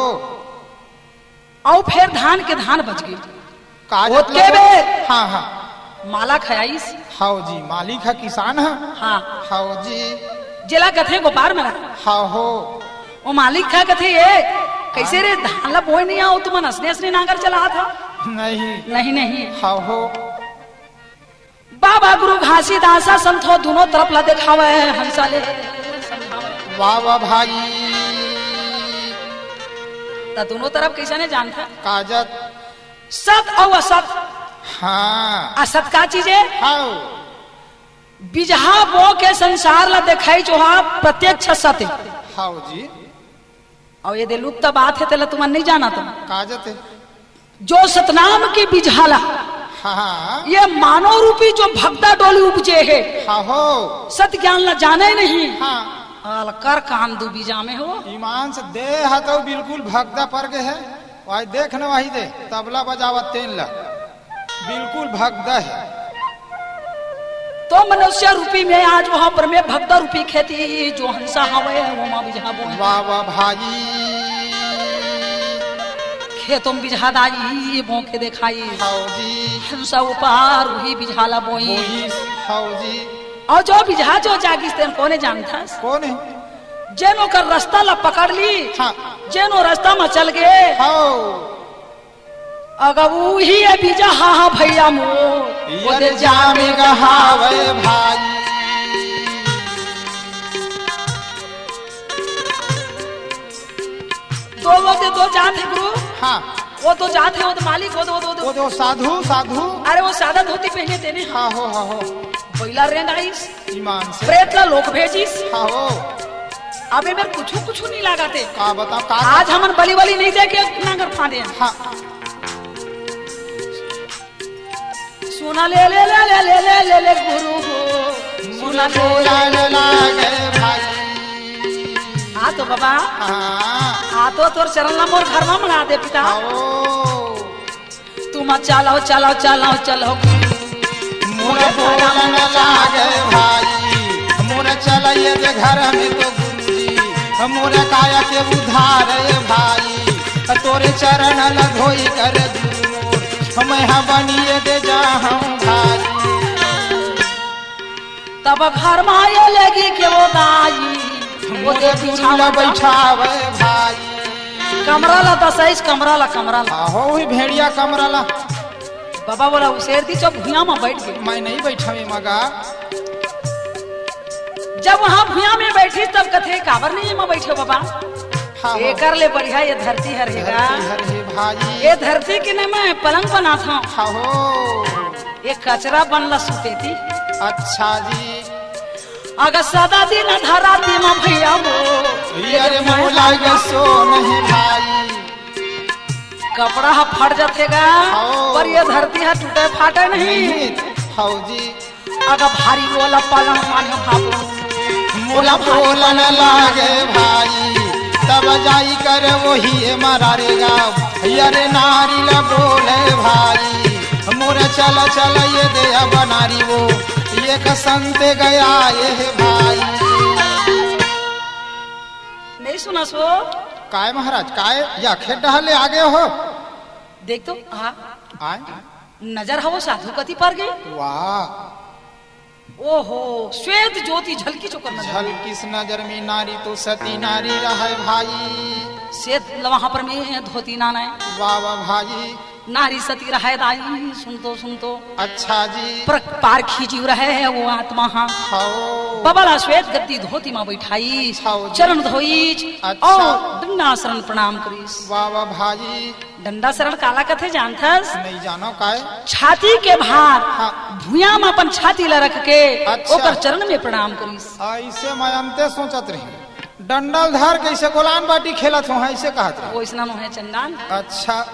और फिर धान के धान बच गई काज ओत के बे हाँ हाँ माला खयाईस हाओ जी मालिक है किसान है। हाँ हाओ जी जिला कथे गोपार में हाओ हो वो मालिक खा कथे ये कैसे रे धान ला बोई नहीं आओ तुम हंसने नागर चला था नहीं नहीं हाओ हो बाबा गुरु घासी दासा संतो दोनों तरफ ला दिखावे हंसा ले वाह वाह भाई। ता दोनों तरफ कैसे ने जानता काजत सत और असत। हाँ असत का चीज है हाओ बिजहा बो के संसार ला दिखाई जो हा प्रत्यक्ष सत्य हाओ जी और ये लुप्त बात है तेला तुम नहीं जाना तुम काजत है। जो सतनाम की बिजहाला हाँ ये मानव रूपी जो भक्ता डोली उपजे है हाओ सत ज्ञान ला जाने नहीं हाँ कर कान दू बीजा में हो ईमान से दे हतो बिल्कुल भगदा पर गए है वही देख न वही दे तबला बजावत तेन ला बिल्कुल भगदा है। तो मनुष्य रूपी में आज वहां पर में भक्ता रूपी खेती जो हंसा हवे वो मां बिजहा बो वाह वाह भाई। खेतों में बिजहा दाई बो के दिखाई हाओ जी हंसा ऊपर वही बिजहाला बोई वही हाओ जी और जो बिजहा जो जागिस तेन कोने जानता कौन है जेनो कर रास्ता ला पकड़ ली हाँ जेनो रास्ता में चल गए हाओ अगर वही है बीजा हाँ भैया मोर वो दे जामे गहावे भाई। दो जात है गुरु हाँ वो तो जात है वो तो मालिक वो वो साधु साधु अरे वो सादा धोती पहने देने हाँ हो पहिला रेंगाइस ईमान से प्रेत ला लोक भेजिस हाँ हो अबे मेरे कुछ नहीं लगाते का बताओ का आज हमन बली नहीं दे के नागर फाड़े हाँ सुना ले ले ले ले ले ले ले ले गुरु हो सुना ले लागे भाई। हाँ तो बाबा हाँ तो तोर चरण ला मोर घर में मना दे पिता तुम चलाओ चलाओ चलाओ चलो मोरे बोलन लागे भाई। मोरे चलाइए जे घर में तो गुरुजी मोरे काया के उधार भाई। तोरे चरण लगोई कर हम यहाँ बनिए दे जा हम भाई। तब घर में आए लगी के वो दाई वो दे बिछावा बैठावे भाई। कमरा ला 10 कमरा ला हो ही भेड़िया कमरा ला बाबा बोला उसेर दी जब भुइया में बैठ गई मैं नहीं बैठा मगा। जब वहाँ भुइया में बैठी तब कथे काबर नहीं में बैठे बाबा ये कर ले बढ़िया ये धरती हरेगा भाई। ये धरती के ने मैं पलंग बना था हो एक कचरा बनला सुते थी। अच्छा जी। अगर सदा दिन धरा दी मां भैया वो अरे मोला सो नहीं भाई, कपड़ा फट जातेगा हाँ। पर ये धरती है टूटे फाटे नहीं। हाउ जी। अगर भारी वाला पालन माने भागो मोला बोलन लागे भाई, तब जाई कर वही मरारेगा। अरे नारी ला बोले भाई, मोरे चल चल ये दे बनारी वो ये कसंत गया ये भाई। नहीं सुना सो काय महाराज काय या खेत डहले आगे हो। देख तो हाँ आए नजर है वो साधु कति पर गई। वाह, ओहो श्वेत ज्योति झलकी चुकर नजर झल किस नजर में नारी तो सती नारी रहे भाई। श्वेत वहां पर में धोती नाना है। वाह वाह भाई, नारी सती रहे दाई सुन तो अच्छा जी। पर पार खींची रहे वो आत्मा हाँ हाओ बबला श्वेत गद्दी धोती माँ बैठाई हाओ जी। चरण धोईच अच्छा। और डंडा शरण प्रणाम करीस। वाह वाह भाई, डंडा शरण काला कथे जानथस। नहीं जानो काय। छाती के भार हाँ। भुया में अपन छाती ला रख के अच्छा। ओकर चरण में प्रणाम करीस। ऐसे मैं अंते सोचत रही डंडल धर कैसे गोलान बाटी खेलत हो ऐसे कहत रही। वो इसना है चंदान। अच्छा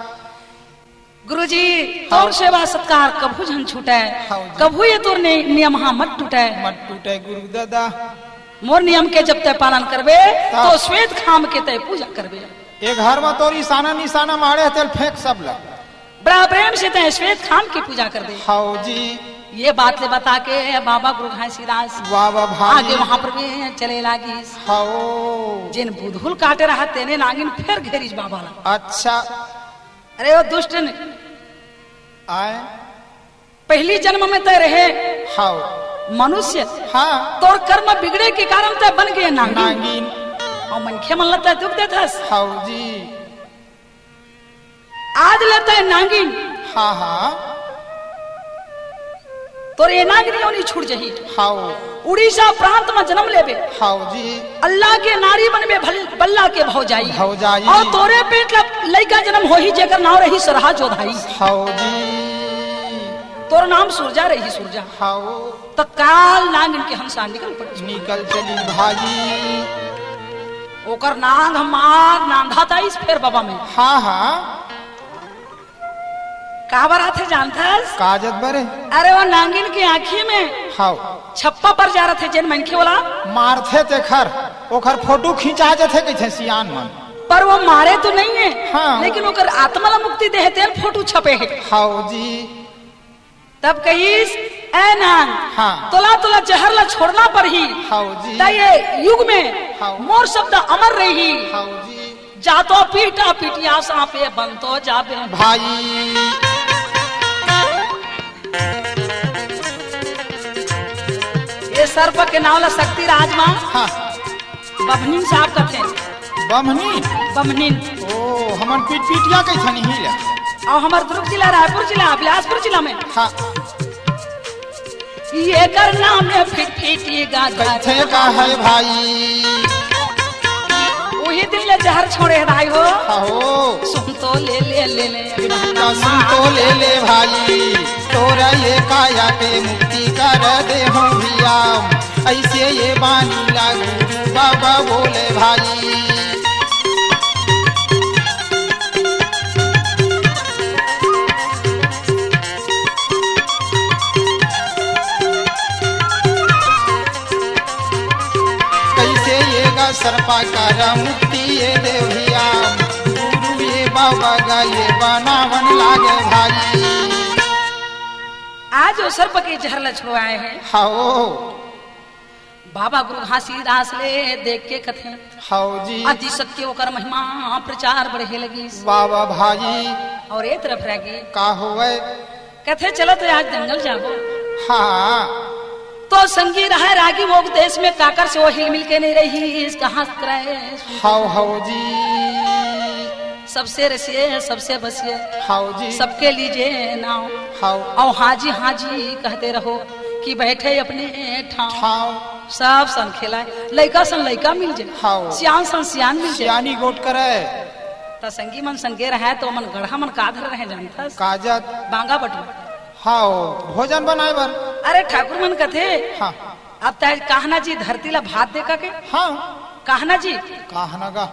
गुरुजी तोर सेवा सत्कार कभू झन छूटे हाँ जी। कभू ये तोर नियम हाँ मत टूटे। मत टूटे गुरु दादा। मोर नियम के जब तय पालन करबे तो श्वेत खाम के तय पूजा करबे। एक घर में तोर ईशाना निशाना मारे तेल फेंक सब लग। बड़ा प्रेम से तय श्वेत खाम की पूजा कर दे। हाउ जी। ये बात ले बता के बाबा गुरु घासीदास वाह वाह भाई, आगे वहां पर भी चले लागी। हाउ जिन बुधुल काटे रहा तेने नागिन फिर घेरीज बाबा ला। अच्छा। अरे वो दुष्ट ने आए पहली जन्म में तय रहे हाउ मनुष्य हाँ तोर कर्म बिगड़े के कारण तय बन गए नागिन। नागिन और मनखे मन लगता है दुख देथस। हाउ जी। आज लेता है नागिन हाँ हाँ तोर ये नागिन योनी छूट जही। हाउ उड़ीसा प्रांत में जन्म लेबे हाउ जी। अल्लाह के नारी बनबे बल्ला के भौजाई। भौजाई। और तोरे पेट का लड़का जन्म होही जेकर नाम रही सरहा जोधाई। हाउ जी। तोर नाम सूरजा रही सूरजा। हाउ तत्काल नागिन के हंसा निकल पड़ी। निकल चली भाई। ओकर नाग मार नांधा था इस फेर बाबा में। हाँ हाँ का बात है जानथस। काजत बरे। अरे वो नागिन की आँखी में हाउ छप्पा पर जा रहे थे जिन मनखे वाला मारथे ते खर ओखर फोटो खींचा जथे कैथे सियान मन। पर वो मारे तो नहीं है हाँ। लेकिन ओकर आत्मा ला मुक्ति दे तेल फोटो छपे है। हाउ जी। तब कहीस ए नाग हाँ। तोला तोला जहर ला छोड़ना पर ही हाउ जी। ये युग में हाँ। मोर शब्द अमर रही। हाउ जी। जातो पीटा पिटिया सांपे बनतो जाबे भाई। ये सर्प के नाम ला शक्ति राजमा हाँ बभनीन साहब कथे। बमनी। बभनीन ओ हमन पीट पीटिया कैथे नहीं ले। और हमार दुर्ग जिला रायपुर जिला बिलासपुर जिला में हाँ ये कर नाम में फिट फिटिएगा कैथे का है भाई। वही दिन ले जहर छोड़े भाई हो। हाओ सुन तो ले ले ले ले सुन तो ले ले भाई, तोरा ये काया के मुक्ति कर दे हो भैया। ऐसे ये बानी लागू बाबा बोले भाई। कैसे ये गा सर्पा कर मुक्ति ये दे भैया। गुरु ये बाबा गा ये बनावन लागे भाई। आज वो सर्प के जहर ला छुड़वाए हैं हाओ बाबा गुरु घासीदास ले देख के कथे। हाओ जी। अति सत्य होकर महिमा प्रचार बढ़े लगी। बाबा भाई और एक तरफ रह का होवे। कथे चलो तो आज जंगल जाबो। हाँ तो संगी रहे रागी वो देश में काकर से वो हिल मिल के नहीं रही इसका हाथ कराए। हाओ हाओ जी। सबसे रसिए सबसे बसिए हाओ जी। सबके लीजिए नाव। हाओ और हाजी हाजी कहते रहो कि बैठे अपने ठाव। हाओ सब संग खेलाए लड़का सन लड़का मिल जाए। हाओ सियान सन सियान मिल जाए। सियानी गोट करे तो संगी मन संगे रहे तो मन गढ़ा मन काधर रहे जानता काजत। बांगा बटुआ हाँ भोजन बनाए बर। अरे ठाकुर मन कथे हाँ अब तय कहना जी धरती ला भात देखा के हाँ कहना जी कहना गा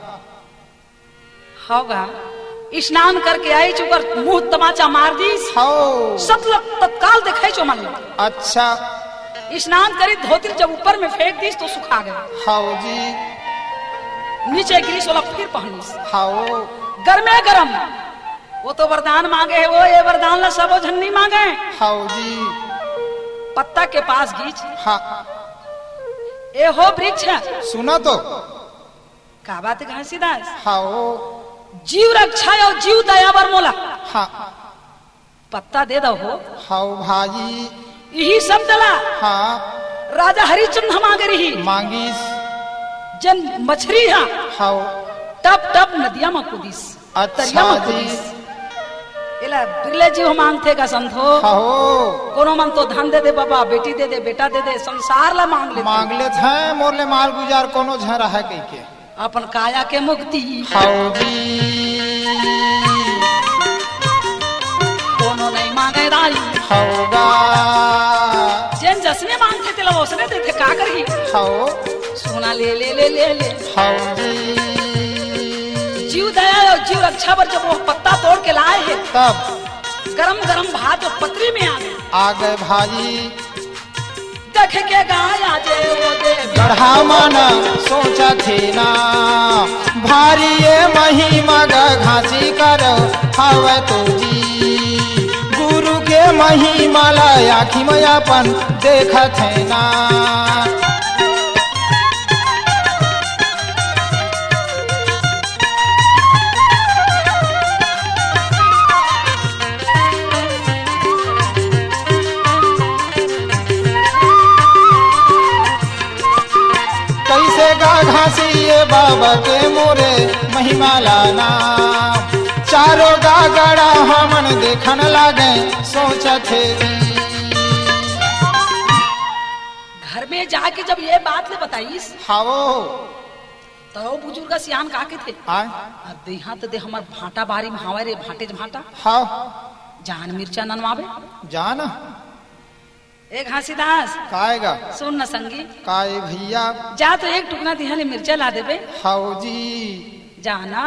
होगा स्नान करके आई चुकर मुंह तमाचा मार दी हाँ सतलक तत्काल दिखाई चो मन अच्छा स्नान करी धोती जब ऊपर में फेंक दी तो सुखा गया हाँ जी नीचे गिरी सोला फिर पहनी हाँ गर्मे गरम वो तो वरदान मांगे है वो ये वरदान ला सब झन्नी मांगे हाँ जी पत्ता के पास गीच हाँ ए हो वृक्ष सुना तो का बात है घासीदास हाँ जीव रक्षा और जीव दया बर मोला हाँ पत्ता दे दो हो हाँ भाई यही सब दला हाँ राजा हरिश्चंद्र मांगे रही मांगीस जन मछली है हाँ टप टप नदिया में कूदीस अच्छा जी इला बिरले जीव मांगते का संतो हाँ कोनो मन तो धन दे दे बाबा बेटी दे दे बेटा दे दे संसार ला मांग ले थे मोरले माल गुजार कोनो झरा है कह के अपन काया के मुक्ति हाँ जी कोनो नहीं मांगे राई होगा जन जसने मांगते थे लो उसने देते का करी हाँ सोना ले ले ले ले ले हाँ जी जीव दया और जीव रक्षा पर जब वो पत्ता तोड़ के लाए हैं तब गरम गरम भात और पतरी में आ गए भाई देख के गाया जे वो दे गढ़ा माना सोचा थे ना भारी ये महिमा घासी कर हवे तो जी गुरु के महिमा ला आखी में अपन देखत है ना कैसे गा घासी ये बाबा के मोरे महिमा लाना चारों गा गड़ा हमन देखन लागे सोचते घर में जाके जब ये बात ले बताईस हाओ तो वो बुजुर्ग सियान का के थे आय अब देहा तो दे हमार भाटा बारी में हवा रे भाटे भाटा हाओ जान मिर्चा ननवावे जान एक घासीदास काएगा सुन न संगी काए भैया जा तो एक टुकना दिहाले मिर्चा ला देबे हाओ जी जाना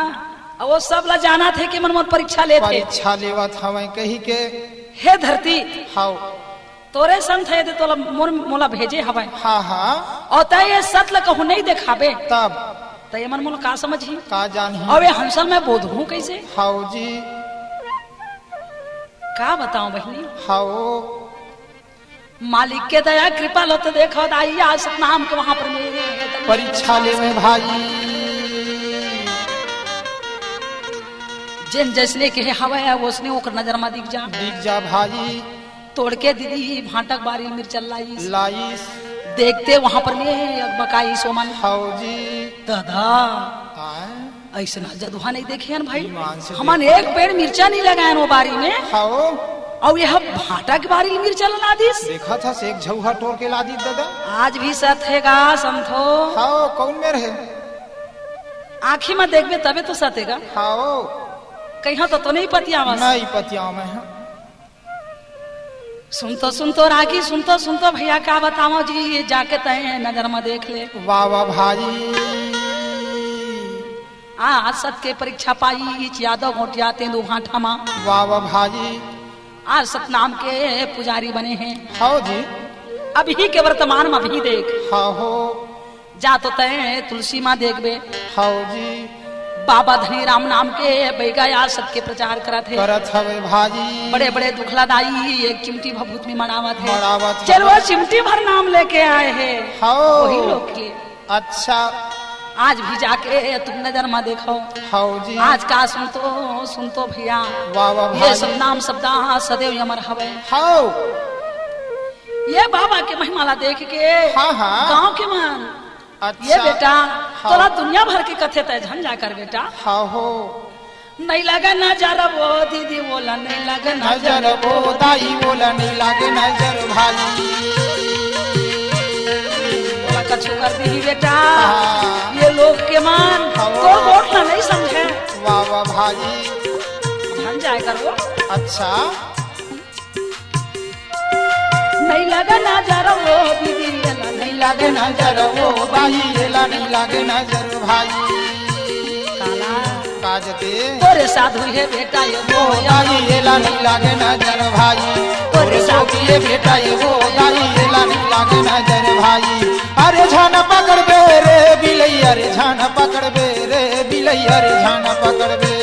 और वो सब ला जाना थे कि मन मन परीक्षा ले थे परीक्षा लेवत हवे कही के हे धरती हाओ तोरे संत है तो मोला भेजे हवे हाँ हाँ और तय ये सत्ल कहू नहीं देखाबे तब तय मन मोला का समझी का जानी और ये हंसल में बोध हूँ कैसे हाओ जी का बताऊं बहनी हाओ मालिक के दया कृपा लो तो देखो दाई आज नाम के वहां पर मेरे परीक्षा ले में भाई जिन जैसने के हवा है वो उसने ओकर नजर में दिख जा भाई तोड़ के दीदी भाटक बारी मिर्चल लाइस देखते वहां पर में बकाई सोमन हाउ जी दादा आय ऐसा जदुआ नहीं देखे हैं भाई ईमान से हमान एक पेड़ मिर्चा नहीं लगाए वो बारी में हाओ और यह भाटा की बारी मिर्चा ला दीस देखा था से एक झौहा तोड़ के ला दी दादा आज भी सत हैगा समझो हाओ कौन में रहे आँखी में देखबे तबे तो सतेगा हाओ कहीं तो नहीं पतिया नहीं पतिया में है सुनतो रागी सुनतो भैया का बताओ जी ये जाके तय नजर में देख ले वाह वाह भाई आज सत के परीक्षा पाई यादव घोटिया तेंदु भाठा मा वाह वाह भाई आज सतनाम के पुजारी बने हैं हाओ जी अभी के वर्तमान में भी देख हाओ जा तो तय तुलसी माँ देखबे हाओ जी बाबा धनी राम नाम के बैगा आज सत के प्रचार करत है करत हवे भाई बड़े बड़े दुखलादाई एक चिमटी भभूत में मनावत है मनावत चलो चिमटी भर नाम लेके आए हैं हाओ वही लोग के अच्छा आज भी जाके तुम नजर में देखो हाओ जी आज का सुनतो भैया वाह वाह ये भाई सब नाम शब्दा सदैव अमर हवे हाओ ये बाबा के महिमाला देख के हाँ हाँ गांव के मन अच्छा ये बेटा हाँ। तोरा दुनिया भर के कथे तय झंझा कर बेटा हाओ नहीं लगा नजर वो दीदी बोला नहीं लगा नजर वो दाई बोला नहीं लागे नजर भाई बोला कछु कर दी बेटा हाँ। ये लोग के मान हाँ। तो बोलना नहीं समझे वाह वाह भाई झंझा करो अच्छा नहीं लगे नजर वो दीदी एला नहीं लगे नजर वो भाई एला नहीं लागे नजर भाई काला काजते तोरे साधु है बेटा ये वो भाई एला नहीं लागे नजर भाई तोरे साथी ये बेटा ये वो भाई एला नहीं लागे नजर भाई अरे झान पकड़ बे रे बिलई अरे झान पकड़ बे रे बिलई अरे झान पकड़ बे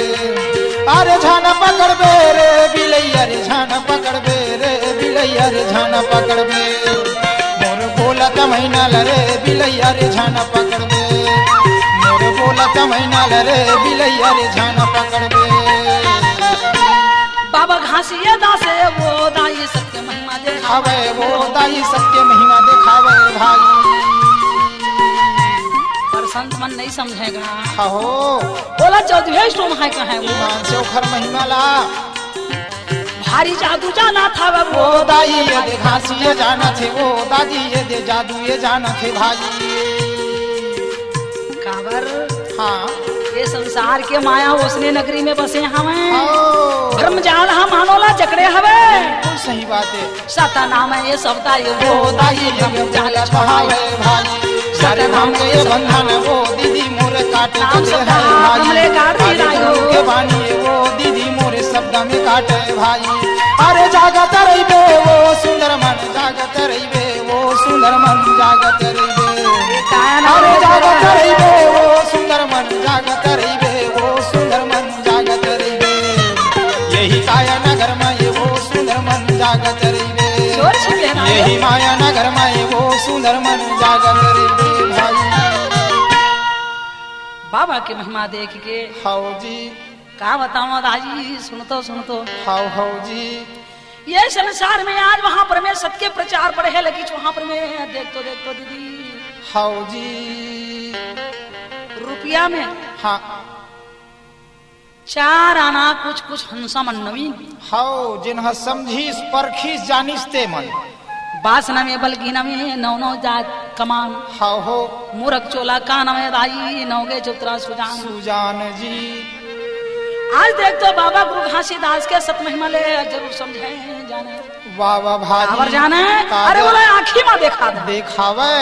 अरे झान पकड़ बे रे बिलई अरे झान पकड़ बे रे बिलई अरे झान पकड़ बे मोर बोलत महीना लरे बिलई अरे झान पकड़ बे मोर बोलत महीना लरे बिलई अरे झान पकड़ बे बाबा घासिया दासे वो दाई सत्य महिमा दिखावे वो दाई सत्य महिमा दिखावे भाई पर संत मन नहीं समझेगा हो बोला चौधरी स्टोम है कहे वो ईमान से उखर महिमा ला भारी जादू जाना था वो दाई ये दे घासी ये जाना थे वो दादी ये दे जादू ये जाना थे भाई काबर हाँ ये संसार के माया उसने नगरी में बसे हमें ओ, धर्म जाल हम मानोला जकड़े हवे बिल्कुल सही बात है सता नाम है ये सबता ये वो दाई ये जाल छहावे भाई सारे नाम के ये बंधन वो दीदी मोरे काटे नाम चले सबदा है हमले काट दी भाई रायो के बानी वो दीदी मोरे शब्द में काटे भाई अरे जागत रहिबे वो सुंदर मन जागत रहिबे वो सुंदर मन जागत रहिबे अरे जागत रहिबे वो सुंदर मन जागत रहिबे वो सुंदर मन जागत रहिबे यही काया नगर में ये वो सुंदर मन जागत रहिबे यही माया नगर में ये वो सुंदर मन जागत रहिबे भाई बाबा की महिमा देख के हाउ जी का बताऊं दाजी सुनतो हाउ जी ये संसार में आज वहां पर मैं सत्य प्रचार पढ़े लगी वहां पर मैं देख तो दीदी हाउ जी रुपया में हाँ 4 आना कुछ हंसा मन नवीन हाउ जिन्ह समझीस परखीस जानिस ते मन बासना में बलगीना में नौ जात कमान हाउ हो मूरख चोला कान में दाई नौगे चुतरा सुजान जी आज देख तो बाबा गुरु घासीदास के सत महिमा ले जरूर समझे जाने वाह भाई जाने अरे बोला आँखी में देखावे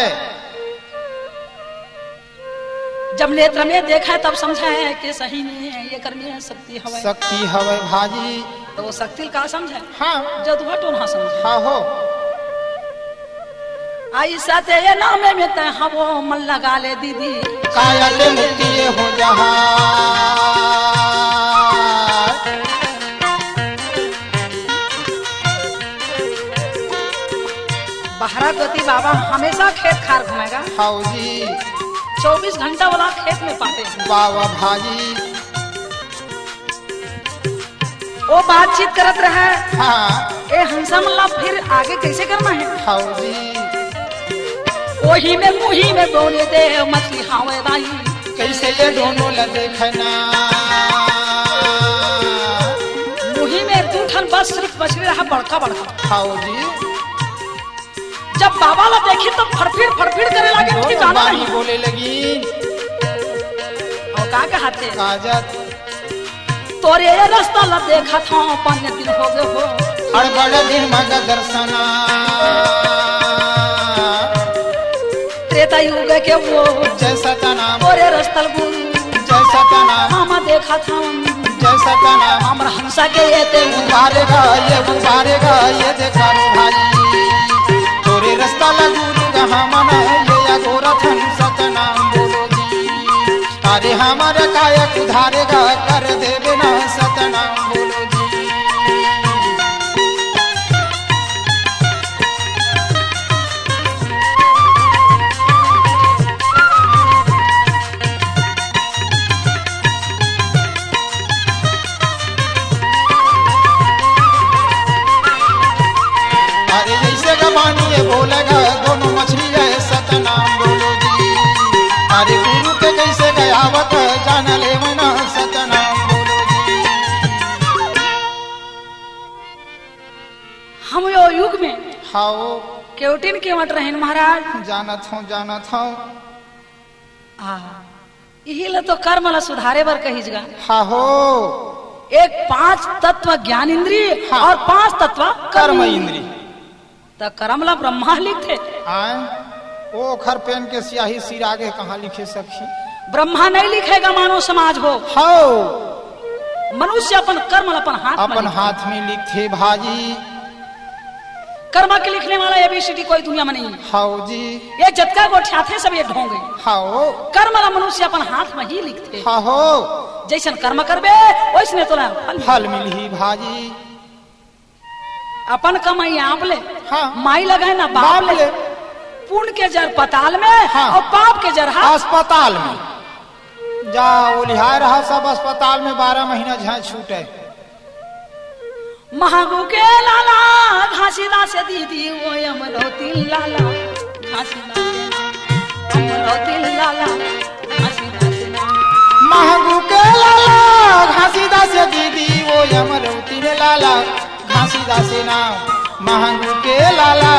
जब नेत्र में देखा तब समझा है कि सही नहीं है ये करनी शक्ति हवे भाजी तो वो शक्ति का समझे हाँ जब तो ना समझे हाँ हो आई साथे ये नाम में ते वो मन लगा ले दीदी काया ले मुक्ति ये हो जहा बहरा गति बाबा हमेशा खेत खार घूमेगा हाउ जी 24 घंटा वाला खेत में पाते हैं बाबा भाजी वो बातचीत करत रहे हाँ ए हंसा मल्ला फिर आगे कैसे करना है हाउ जी वही में मुही में बोले दे मछली हावे दाई कैसे ये दोनों ल देखना मुही में दूठन बस सिर्फ मछली रहा बड़का हाउ जी जब बाबा ला देखी तो फड़फिड़ करे लगे ठिकाना नहीं बोले लगी और का कहते काजत तोरे ये रास्ता ला देखा था 5 दिन हो गए हो हड़बड़ दिन मग दर्शना त्रेता युग के वो जैसा तना तोरे रास्ता गुरु जैसा तना हम देखा था जैसा तना हमरा हंसा के ये ते उबारेगा ये देखा रो भाई तोरे रास्ता ला गुरु जहाँ मना ये गोरा थन सतनाम बोलो जी अरे हमारा काया उधारेगा कर दे बिना सतनाम बोलो जी अरे जैसे गवानी बोलेगा दोनों मछली है सतनाम बोलो जी अरे गुरु के कैसे गयावत जान ले मना सतनाम बोलो जी हम यो युग में हाओ केवटिन के मत रहन महाराज जानत हूँ यही ले तो कर्म ला सुधारे बर कहिजगा हाहो एक 5 तत्व ज्ञान इंद्रिय हाँ। और 5 तत्व कर्म इंद्री त तो करमला ब्रह्मा लिखते। आए ओ खर पेन के स्याही सिर आगे कहाँ लिखे सखी। ब्रह्मा नहीं लिखेगा, मानव समाज हो। हाओ मनुष्य अपन कर्म अपन हाथ में अपन लिखते। हाथ में लिखते भाजी। कर्म के लिखने वाला एबीसीडी कोई दुनिया में नहीं है। हाओ जी। ये जतका गोठा थे सब ये ढोंगे। हाओ कर्म वाला मनुष्य अपन हाथ में ही लिखते। हाओ जैसन कर्म करबे वैसने तोला फल मिलही भाजी। अपन कमाई आप ले, हाँ। माई लगाए ना बाप बाप ले। ले। पुण्य के जर पताल में, हाँ। और पाप के जर हाथ। अस्पताल में जा ओलिहाय रहा सब अस्पताल में 12 महीना झाँ छूटे। महागु के लाला घासीदास से दीदी वो अमरोती लाला घासीदास से नाम, अमरोती लाला घासीदास से नाम। महंगू के लाला घासीदास दीदी वो अमरवती ने लाला घासीदास नाम। महंगू के लाला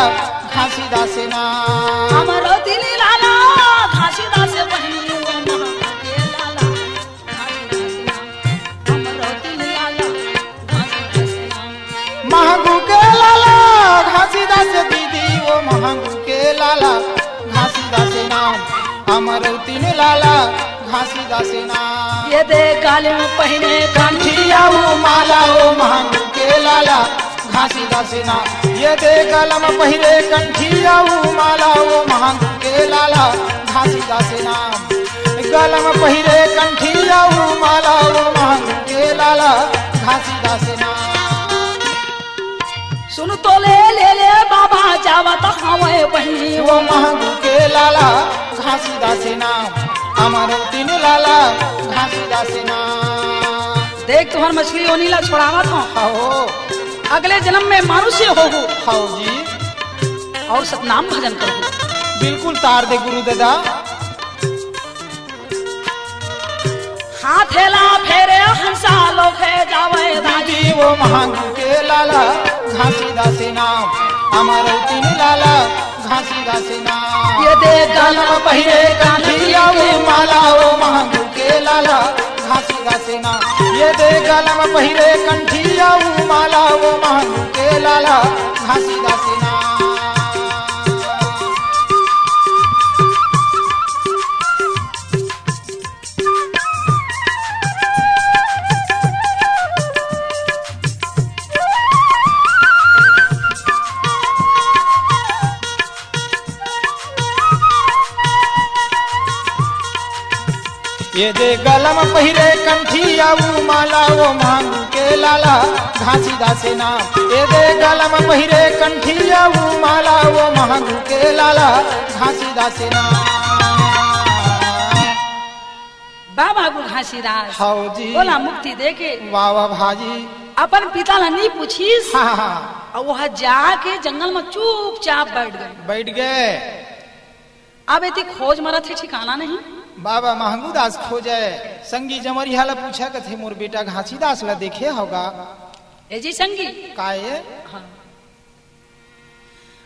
घासीदास नाम। अमरोती लाला घासीदास से बहनी वो महागु के लाला घासीदास से नाम, अमरोती लाला घासीदास से नाम। महंगू के लाला घासीदास दीदी वो महंगू के लाला घासीदास नाम। अमरवती ने लाला घासीदास नाम। ये दे गाले में पहने कंठिया वो माला वो महंगू के लाला घासीदास नाम। ये दे गलम पहिरे कंठिया वो माला वो महंगू के लाला घासीदास नाम। गलम पहिरे कंठिया वो माला वो महंगू के लाला घासीदास नाम। सुन तो ले बाबा जावत हवे बहनी वो महंगू के लाला घासीदास नाम। अमरवती ने लाला घासीदास नाम। देख तुम्हार मछली ओ नीला छोड़ावत हो। हाओ अगले जन्म में मनुष्य होगू हाओ जी। और सतनाम भजन करो। बिल्कुल तार दे गुरु दादा। हाथेला फेरे हंसा लोखे जावे दादी। दादी वो महंगू के लाला घासीदास नाम। अमरवती ने लाला घासीदास नाम। ये दे गलम पहिरे कांठिया वो माला वो महंगू के लाला घासीदास नाम। ये दे गलम पहिरे कंठिया वो माला वो महंगू के लाला घासीदास नाम। ये दे गलम पहिरे कंठिया वो माला वो महंगू के लाला घासीदास नाम। ये दे गलम पहिरे कंठिया वो माला वो महंगू के लाला घासीदास नाम। बाबा गुरु घासीदास हाओ जी। बोला मुक्ति देके वाह वाह भाजी। अपन पिता ला नहीं पूछीस, हाँ हाँ और वह जाके जंगल में चुपचाप बैठ गए। बैठ गए। अब इतनी खोज मरा थे ठिकाना नहीं। बाबा महंगू दास खोजे संगी जमरिया ला पूछा कथे मोर बेटा घासीदास ला देखे होगा। ए जी संगी काये हाँ।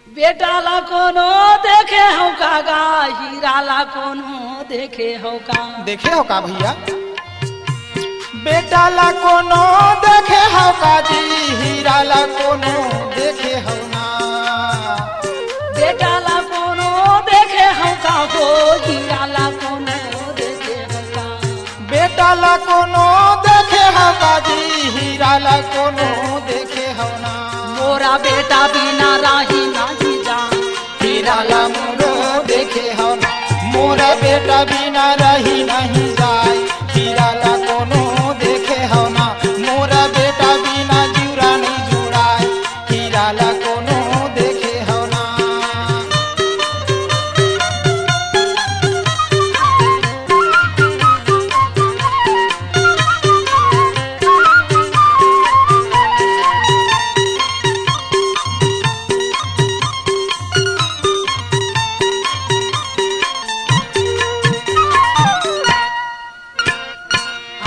बेटा ला कोनो देखे हो कागा, हीरा ला कोनो देखे हो का। देखे हो का भैया। बेटा ला कोनो देखे हो का जी, हीरा ला कोनो देखे हो ना। बेटा ला कोनो देखे हो का हो, हीरा ला कोनो देखे हो का। बेटा ला कोनो देखे हो का जी, हीरा ला कोनो देखे हो ना। मोरा बेटा बिना राही नहीं जा, हीरा ला मोरो देखे हो ना। मोरा बेटा बिना रही नहीं जाए, हीरा ला कोनो देखे हो ना। मोरा बेटा बिना जुरा नहीं जुड़ाए, हीरा ला कोनो देखे हो ना।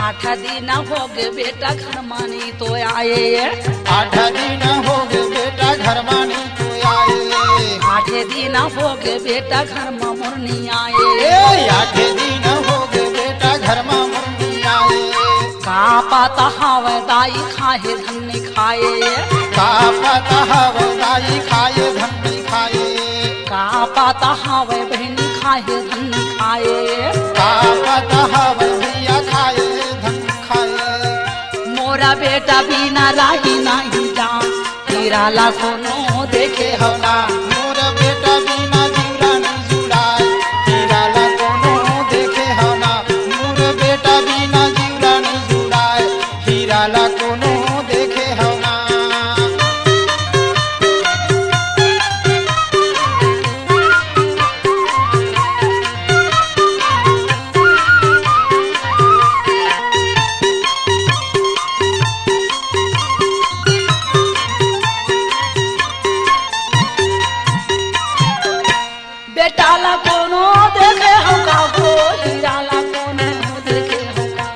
आठ दिन हो गए बेटा घर मानी तो आए। 8 दिन हो गए बेटा घर मानी तो आए। 8 दिन हो गए बेटा घर में मुरनी आए। 8 दिन हो गए बेटा घर में मुर्गी आए। का पता हवे दाई खाए धन्य खाए। का पता हवे दाई खाए धन खाए का पता हवे बहनी खाए धन खाए का पता हवे भैया खाए धन खाए मोरा बेटा बिना राही नहीं जा हीरा ला कोनो देखे होला मोर बेटा बिना जीरा नहीं जुड़ाए हीरा ला कोनो देखे होना मोर बेटा बिना जीरा नहीं जुड़ाए हीरा ला कोनो देखे होना बेटा ला कोनो देखे होगा वो हीरा ला कोनो देखे होगा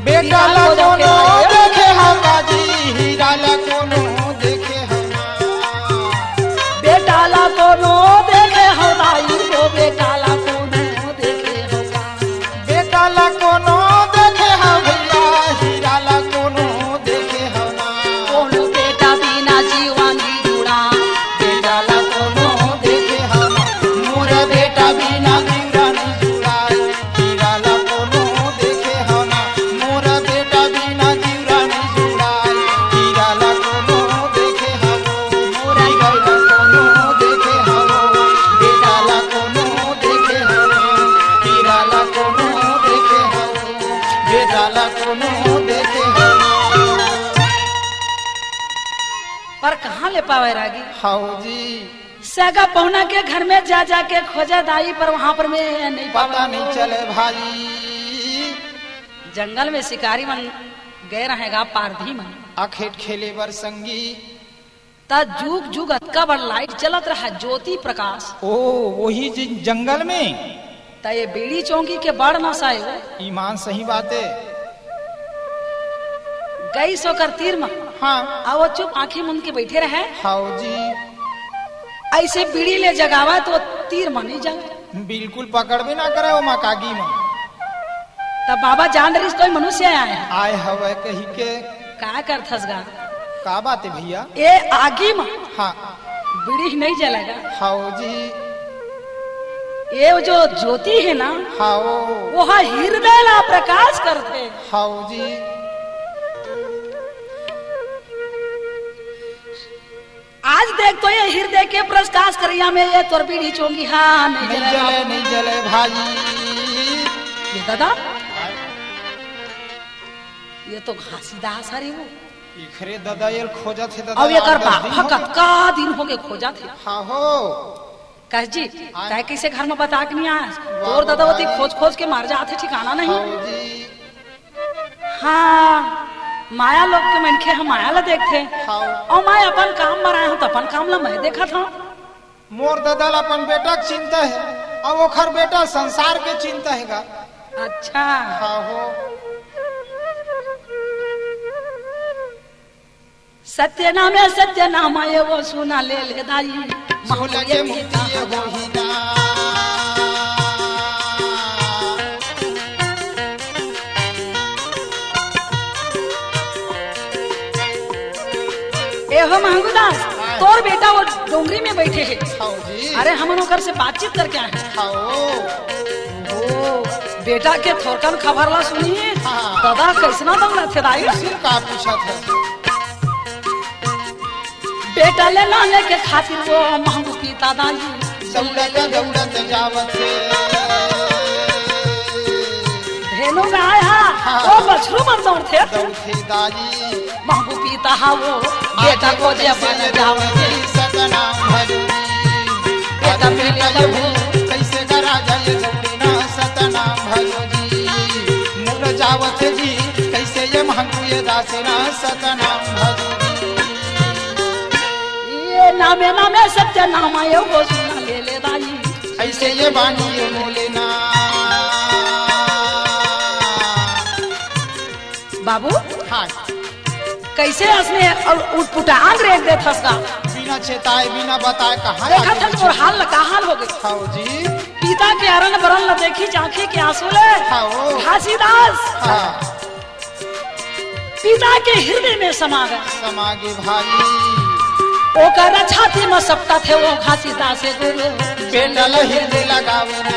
बेटा ला कोनो देखे होगा जी हीरा ला कोनो देखे होना बेटा ला कोनो देखे होगा वो बेटा ला कोनो देखे होगा बेटा ला कोनो देखे हो भैया हीरा ला कोनो देखे होना कोनो बेटा बिना जीवानी जुड़ा बेटा ला कोनो देखे होना मोर बेटा बिना जीरा नहीं जुड़ाए हीरा ला कोनो देखे होना मोर बेटा बिना जीरा नहीं जुड़ाए हीरा ला कोनो देखे हो मोर हीरा ला कोनो देखे हो बेटा ला कोनो देखे हो हीरा ला कोनो देखे हो बेटा ला कोनो देखे हो पर कहाँ ले पावे रागी हाउ जी सगा पहुना के घर में जा जाके खोजा दाई पर वहां पर मैं नहीं पता पावा नहीं चले भाई जंगल में शिकारी मन गए रहेगा पारधी मन अखेट खेले बर संगी ता जुग जुग अतका बड़ लाइट चलत रहा ज्योति प्रकाश ओ वही जंगल में ता ये बीड़ी चौकी के बड़ नशा है ईमान सही बात है गई सोकर तीर में हाँ आ वो चुप आंखें मुंद के बैठे रहे हाउ जी ऐसे बीड़ी ले जगावा तो तीर में नहीं जावे बिल्कुल पकड़बे ना करे वो मकागी में तब बाबा जान रही कोई मनुष्य आया है आए हवे कही के का कर थसगा का बात है भैया ये आगी में हाँ बीड़ी नहीं जलेगा हाउ जी ये जो ज्योति है ना हाउ वो हृदय ला प्रकाश करते हाउ जी आज देख तो ये हृदय के प्रकाश करिया में ये तोर बीड़ी चोंगी हाँ नहीं नहीं जलेगा जले नहीं जले भाई ये दादा ये तो घासीदास हरी वो इखरे दादा ये खोजा थे दादा अब ये कर 8-10 बाप दिन हो फकत का दिन हो गए खोजा थे हाँ हो कह जी तय कैसे घर में बता के नहीं आया और दादा वो खोज खोज के मार जाते ठिकाना नहीं हाउ जी हाँ माया लोग के मनखे हम माया ला देखते हाउ और मैं अपन काम बनाया हूँ तो अपन काम ला मैं देखा था मोर ददल अपन बेटा के चिंता है अब ओखर बेटा संसार के चिंता हैगा अच्छा हाँ हो सत्य नाम है सत्य नाम है वो सुना ले दाई सोले के मुक्तिये होही ना एहो महंगूदास तोर बेटा वो डोंगरी में बैठे है हाउ जी अरे हम ओकर से बातचीत करके आए हैं। हाउ ओ बेटा के थोरकन खबर ला सुनी हाँ। दादा कैसना दम थे दाई सिर का पूछा था बेटा ले लाने के खातिर वो महंगू पीता दाई दौड़त दौड़त जावत है धेनु में आया हाँ। वो बछरू मन दौड़ते दौड़ते दाई महंगू पीता हा वो बेटा को जब जावे सतनाम भजनी बेटा मिले लहू कैसे करा जाए दौड़ना सतनाम भजनी मुर जावत जी कैसे ये महंगू ये दासना सतनाम भजनी ये नामे नामे सत्य नाम आयो वो सुना ले दाई ऐसे ये बानी ये मोलेना बाबू हाँ कैसे हंसने और उठपुटांग रेख दे थसका बिना चेताए बिना बताए कहाँ देखा था और हाल का हाल हो गई खाओ जी पिता के अरण बरन न देखी आंखें के आंसू ले खाओ घासीदास हाँ पिता के हृदय में समा गए समागे भाई ओकर छाती में सपटा थे वो घासीदास गुरु बेटल हृदय लगावना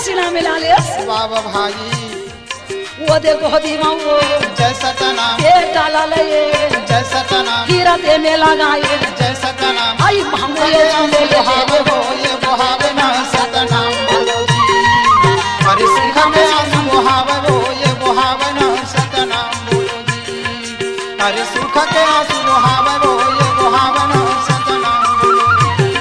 सीना मिला ले बाबा भाई वो देखो दीवा वो जय सतनाम ये डाला ले जय सतनाम हीरा दे में लगाए जय सतनाम आई भांगो ये चंदे ले बुहावे हो ये बुहावे ना सतनाम बोलो जी हरे सुख के आंसू बुहावे हो ये बुहावे ना सतनाम बोलो जी हरे सुख के आंसू बुहावे हो ये बुहावे ना सतनाम बोलो जी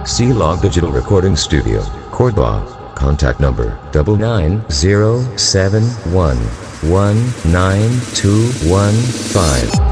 C-Log Digital Recording Studio, Cordoba. Contact number 9907119215.